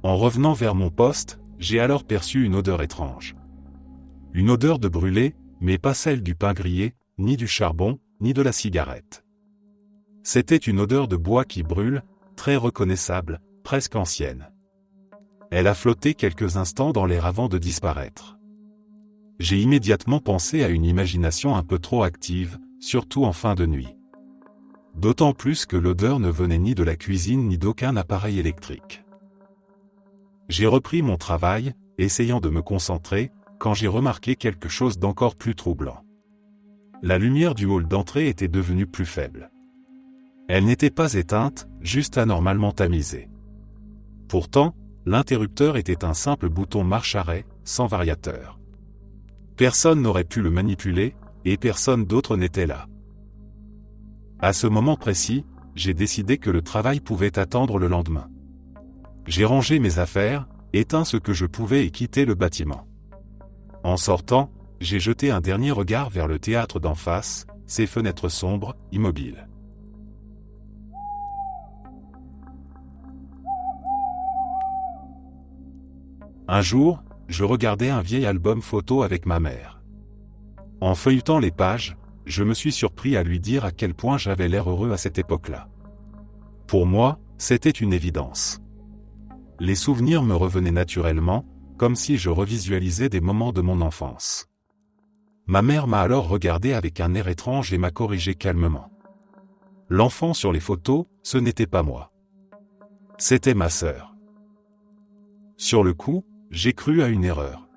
En revenant vers mon poste, j'ai alors perçu une odeur étrange. Une odeur de brûlé, mais pas celle du pain grillé, ni du charbon, ni de la cigarette. C'était une odeur de bois qui brûle, très reconnaissable, presque ancienne. Elle a flotté quelques instants dans l'air avant de disparaître. J'ai immédiatement pensé à une imagination un peu trop active, surtout en fin de nuit. D'autant plus que l'odeur ne venait ni de la cuisine ni d'aucun appareil électrique. J'ai repris mon travail, essayant de me concentrer, quand j'ai remarqué quelque chose d'encore plus troublant. La lumière du hall d'entrée était devenue plus faible. Elle n'était pas éteinte, juste anormalement tamisée. Pourtant, l'interrupteur était un simple bouton marche-arrêt, sans variateur. Personne n'aurait pu le manipuler, et personne d'autre n'était là. À ce moment précis, j'ai décidé que le travail pouvait attendre le lendemain. J'ai rangé mes affaires, éteint ce que je pouvais et quitté le bâtiment. En sortant, j'ai jeté un dernier regard vers le théâtre d'en face, ses fenêtres sombres, immobiles. Un jour, je regardais un vieil album photo avec ma mère. En feuilletant les pages, je me suis surpris à lui dire à quel point j'avais l'air heureux à cette époque-là. Pour moi, c'était une évidence. Les souvenirs me revenaient naturellement, comme si je revisualisais des moments de mon enfance. Ma mère m'a alors regardé avec un air étrange et m'a corrigé calmement. L'enfant sur les photos, ce n'était pas moi. C'était ma sœur. Sur le coup, j'ai cru à une erreur.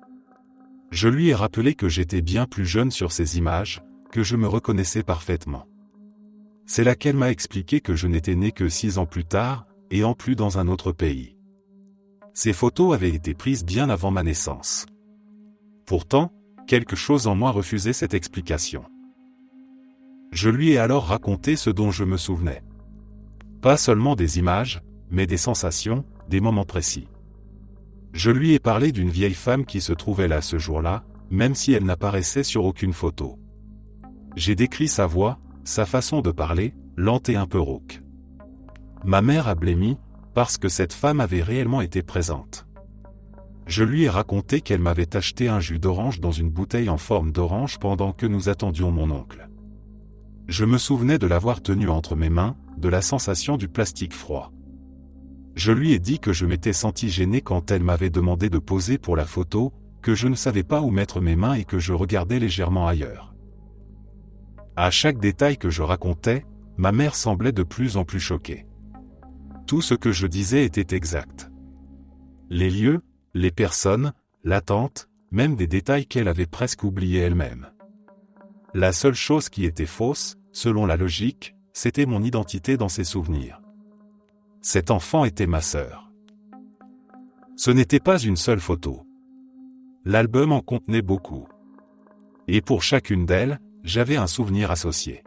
Je lui ai rappelé que j'étais bien plus jeune sur ces images, que je me reconnaissais parfaitement. C'est là qu'elle m'a expliqué que je n'étais né que 6 ans plus tard, et en plus dans un autre pays. Ces photos avaient été prises bien avant ma naissance. Pourtant, quelque chose en moi refusait cette explication. Je lui ai alors raconté ce dont je me souvenais. Pas seulement des images, mais des sensations, des moments précis. Je lui ai parlé d'une vieille femme qui se trouvait là ce jour-là, même si elle n'apparaissait sur aucune photo. J'ai décrit sa voix, sa façon de parler, lente et un peu rauque. Ma mère a blêmi, parce que cette femme avait réellement été présente. Je lui ai raconté qu'elle m'avait acheté un jus d'orange dans une bouteille en forme d'orange pendant que nous attendions mon oncle. Je me souvenais de l'avoir tenu entre mes mains, de la sensation du plastique froid. Je lui ai dit que je m'étais senti gêné quand elle m'avait demandé de poser pour la photo, que je ne savais pas où mettre mes mains et que je regardais légèrement ailleurs. À chaque détail que je racontais, ma mère semblait de plus en plus choquée. Tout ce que je disais était exact. Les lieux, les personnes, l'attente, même des détails qu'elle avait presque oubliés elle-même. La seule chose qui était fausse, selon la logique, c'était mon identité dans ses souvenirs. Cet enfant était ma sœur. Ce n'était pas une seule photo. L'album en contenait beaucoup. Et pour chacune d'elles, j'avais un souvenir associé.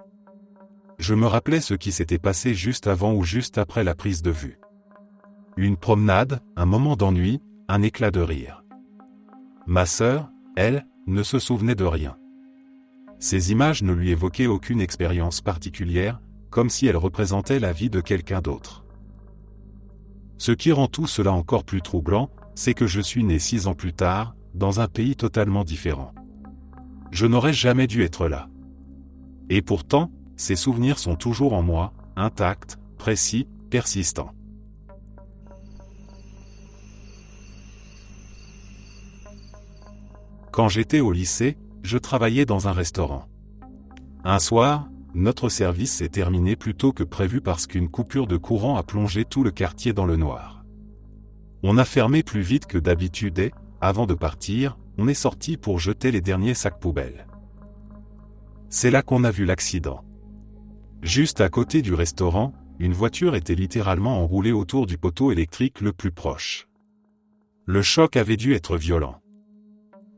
Je me rappelais ce qui s'était passé juste avant ou juste après la prise de vue. Une promenade, un moment d'ennui, un éclat de rire. Ma sœur, elle, ne se souvenait de rien. Ces images ne lui évoquaient aucune expérience particulière, comme si elles représentaient la vie de quelqu'un d'autre. Ce qui rend tout cela encore plus troublant, c'est que je suis né 6 ans plus tard, dans un pays totalement différent. Je n'aurais jamais dû être là. Et pourtant, ces souvenirs sont toujours en moi, intacts, précis, persistants. Quand j'étais au lycée, je travaillais dans un restaurant. Un soir, notre service s'est terminé plus tôt que prévu parce qu'une coupure de courant a plongé tout le quartier dans le noir. On a fermé plus vite que d'habitude et, avant de partir, on est sorti pour jeter les derniers sacs poubelles. C'est là qu'on a vu l'accident. Juste à côté du restaurant, une voiture était littéralement enroulée autour du poteau électrique le plus proche. Le choc avait dû être violent.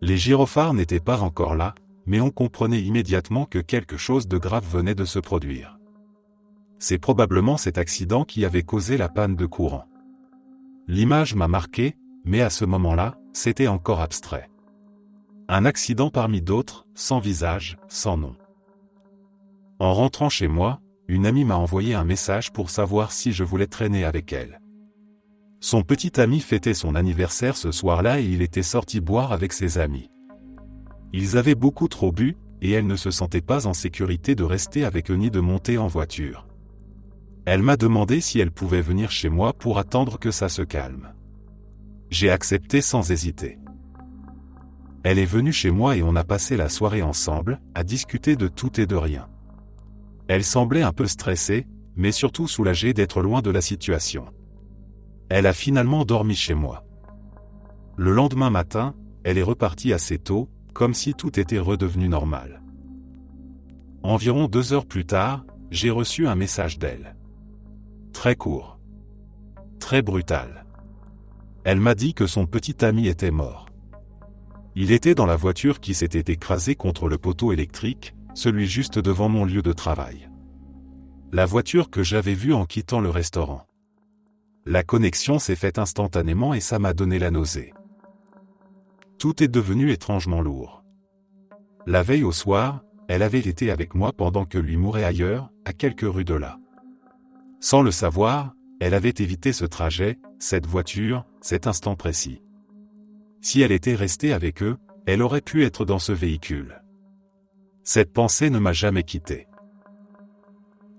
Les gyrophares n'étaient pas encore là, mais on comprenait immédiatement que quelque chose de grave venait de se produire. C'est probablement cet accident qui avait causé la panne de courant. L'image m'a marqué, mais à ce moment-là, c'était encore abstrait. Un accident parmi d'autres, sans visage, sans nom. En rentrant chez moi, une amie m'a envoyé un message pour savoir si je voulais traîner avec elle. Son petit ami fêtait son anniversaire ce soir-là et il était sorti boire avec ses amis. Ils avaient beaucoup trop bu, et elle ne se sentait pas en sécurité de rester avec eux ni de monter en voiture. Elle m'a demandé si elle pouvait venir chez moi pour attendre que ça se calme. J'ai accepté sans hésiter. Elle est venue chez moi et on a passé la soirée ensemble, à discuter de tout et de rien. Elle semblait un peu stressée, mais surtout soulagée d'être loin de la situation. Elle a finalement dormi chez moi. Le lendemain matin, elle est repartie assez tôt, comme si tout était redevenu normal. Environ 2 heures plus tard, j'ai reçu un message d'elle. Très court. Très brutal. Elle m'a dit que son petit ami était mort. Il était dans la voiture qui s'était écrasée contre le poteau électrique, celui juste devant mon lieu de travail. La voiture que j'avais vue en quittant le restaurant. La connexion s'est faite instantanément et ça m'a donné la nausée. Tout est devenu étrangement lourd. La veille au soir, elle avait été avec moi pendant que lui mourait ailleurs, à quelques rues de là. Sans le savoir, elle avait évité ce trajet, cette voiture, cet instant précis. Si elle était restée avec eux, elle aurait pu être dans ce véhicule. Cette pensée ne m'a jamais quitté.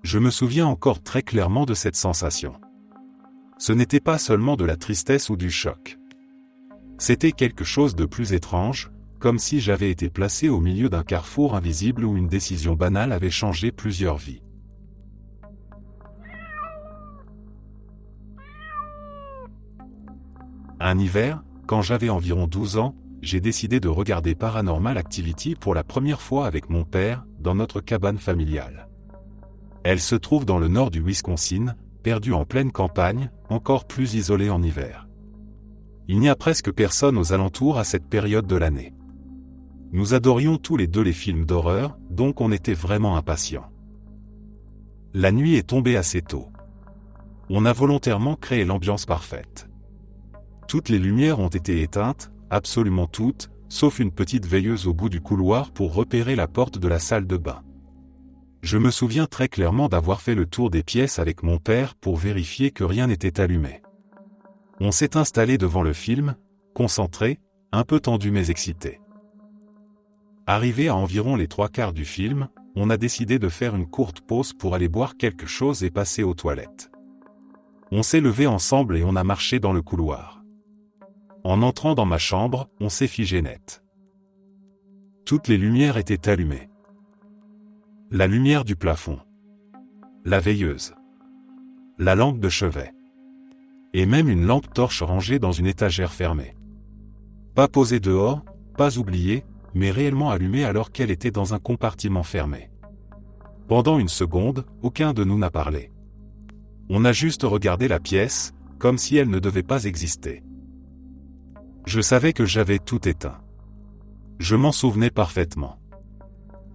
Je me souviens encore très clairement de cette sensation. Ce n'était pas seulement de la tristesse ou du choc. C'était quelque chose de plus étrange, comme si j'avais été placé au milieu d'un carrefour invisible où une décision banale avait changé plusieurs vies. Un hiver, quand j'avais environ 12 ans, j'ai décidé de regarder Paranormal Activity pour la première fois avec mon père, dans notre cabane familiale. Elle se trouve dans le nord du Wisconsin, perdue en pleine campagne, encore plus isolée en hiver. Il n'y a presque personne aux alentours à cette période de l'année. Nous adorions tous les deux les films d'horreur, donc on était vraiment impatients. La nuit est tombée assez tôt. On a volontairement créé l'ambiance parfaite. Toutes les lumières ont été éteintes, absolument toutes, sauf une petite veilleuse au bout du couloir pour repérer la porte de la salle de bain. Je me souviens très clairement d'avoir fait le tour des pièces avec mon père pour vérifier que rien n'était allumé. On s'est installé devant le film, concentré, un peu tendu mais excité. Arrivé à environ les 3/4 du film, on a décidé de faire une courte pause pour aller boire quelque chose et passer aux toilettes. On s'est levé ensemble et on a marché dans le couloir. En entrant dans ma chambre, on s'est figé net. Toutes les lumières étaient allumées. La lumière du plafond. La veilleuse. La lampe de chevet. Et même une lampe torche rangée dans une étagère fermée. Pas posée dehors, pas oubliée, mais réellement allumée alors qu'elle était dans un compartiment fermé. Pendant une seconde, aucun de nous n'a parlé. On a juste regardé la pièce, comme si elle ne devait pas exister. Je savais que j'avais tout éteint. Je m'en souvenais parfaitement.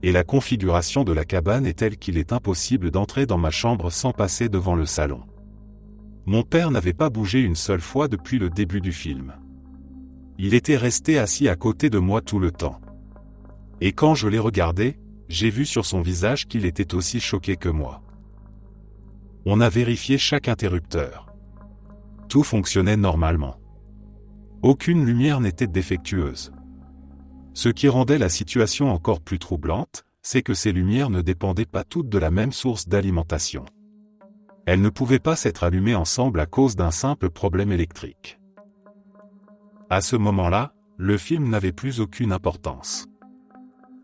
Et la configuration de la cabane est telle qu'il est impossible d'entrer dans ma chambre sans passer devant le salon. Mon père n'avait pas bougé une seule fois depuis le début du film. Il était resté assis à côté de moi tout le temps. Et quand je l'ai regardé, j'ai vu sur son visage qu'il était aussi choqué que moi. On a vérifié chaque interrupteur. Tout fonctionnait normalement. Aucune lumière n'était défectueuse. Ce qui rendait la situation encore plus troublante, c'est que ces lumières ne dépendaient pas toutes de la même source d'alimentation. Elles ne pouvaient pas s'être allumées ensemble à cause d'un simple problème électrique. À ce moment-là, le film n'avait plus aucune importance.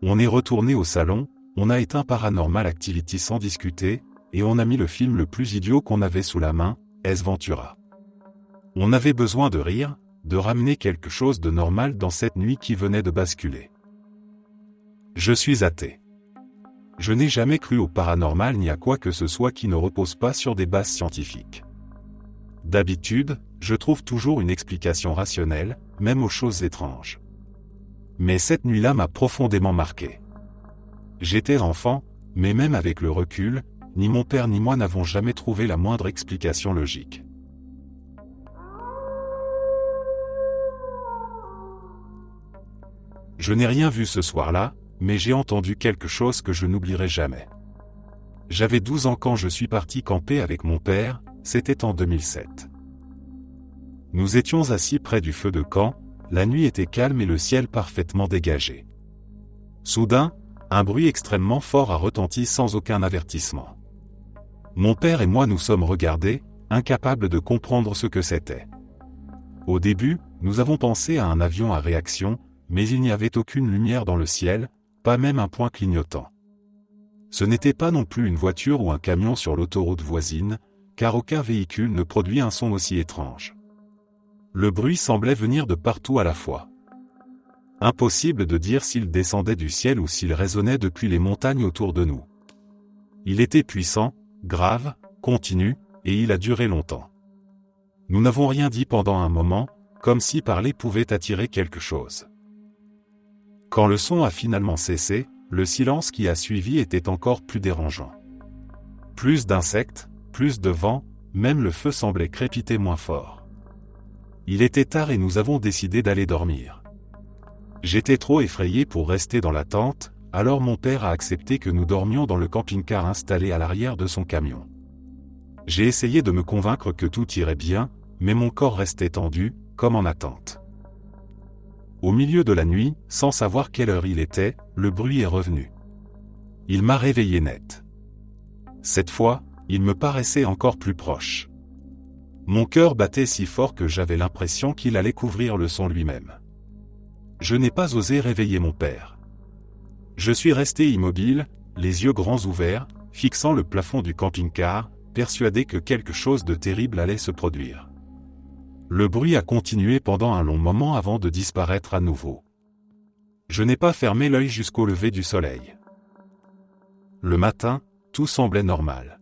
On est retourné au salon, on a éteint Paranormal Activity sans discuter, et on a mis le film le plus idiot qu'on avait sous la main, Ace Ventura. On avait besoin de rire, de ramener quelque chose de normal dans cette nuit qui venait de basculer. Je suis athée. Je n'ai jamais cru au paranormal ni à quoi que ce soit qui ne repose pas sur des bases scientifiques. D'habitude, je trouve toujours une explication rationnelle, même aux choses étranges. Mais cette nuit-là m'a profondément marqué. J'étais enfant, mais même avec le recul, ni mon père ni moi n'avons jamais trouvé la moindre explication logique. Je n'ai rien vu ce soir-là, mais j'ai entendu quelque chose que je n'oublierai jamais. J'avais 12 ans quand je suis parti camper avec mon père, c'était en 2007. Nous étions assis près du feu de camp, la nuit était calme et le ciel parfaitement dégagé. Soudain, un bruit extrêmement fort a retenti sans aucun avertissement. Mon père et moi nous sommes regardés, incapables de comprendre ce que c'était. Au début, nous avons pensé à un avion à réaction, mais il n'y avait aucune lumière dans le ciel, pas même un point clignotant. Ce n'était pas non plus une voiture ou un camion sur l'autoroute voisine, car aucun véhicule ne produit un son aussi étrange. Le bruit semblait venir de partout à la fois. Impossible de dire s'il descendait du ciel ou s'il résonnait depuis les montagnes autour de nous. Il était puissant, grave, continu, et il a duré longtemps. Nous n'avons rien dit pendant un moment, comme si parler pouvait attirer quelque chose. Quand le son a finalement cessé, le silence qui a suivi était encore plus dérangeant. Plus d'insectes, plus de vent, même le feu semblait crépiter moins fort. Il était tard et nous avons décidé d'aller dormir. J'étais trop effrayé pour rester dans la tente, alors mon père a accepté que nous dormions dans le camping-car installé à l'arrière de son camion. J'ai essayé de me convaincre que tout irait bien, mais mon corps restait tendu, comme en attente. Au milieu de la nuit, sans savoir quelle heure il était, le bruit est revenu. Il m'a réveillé net. Cette fois, il me paraissait encore plus proche. Mon cœur battait si fort que j'avais l'impression qu'il allait couvrir le son lui-même. Je n'ai pas osé réveiller mon père. Je suis resté immobile, les yeux grands ouverts, fixant le plafond du camping-car, persuadé que quelque chose de terrible allait se produire. Le bruit a continué pendant un long moment avant de disparaître à nouveau. Je n'ai pas fermé l'œil jusqu'au lever du soleil. Le matin, tout semblait normal.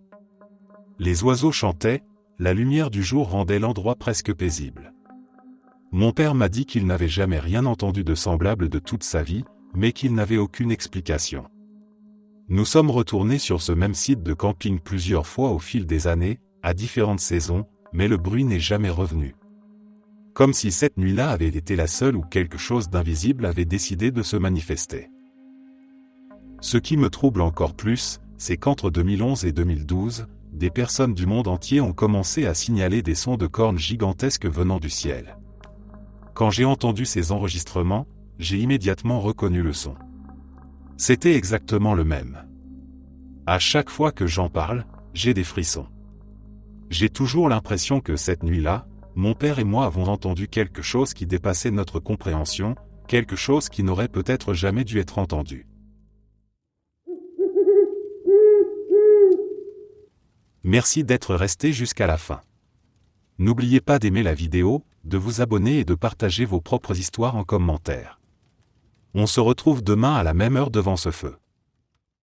Les oiseaux chantaient, la lumière du jour rendait l'endroit presque paisible. Mon père m'a dit qu'il n'avait jamais rien entendu de semblable de toute sa vie, mais qu'il n'avait aucune explication. Nous sommes retournés sur ce même site de camping plusieurs fois au fil des années, à différentes saisons, mais le bruit n'est jamais revenu. Comme si cette nuit-là avait été la seule où quelque chose d'invisible avait décidé de se manifester. Ce qui me trouble encore plus, c'est qu'entre 2011 et 2012, des personnes du monde entier ont commencé à signaler des sons de cornes gigantesques venant du ciel. Quand j'ai entendu ces enregistrements, j'ai immédiatement reconnu le son. C'était exactement le même. À chaque fois que j'en parle, j'ai des frissons. J'ai toujours l'impression que cette nuit-là, mon père et moi avons entendu quelque chose qui dépassait notre compréhension, quelque chose qui n'aurait peut-être jamais dû être entendu. Merci d'être resté jusqu'à la fin. N'oubliez pas d'aimer la vidéo, de vous abonner et de partager vos propres histoires en commentaire. On se retrouve demain à la même heure devant ce feu.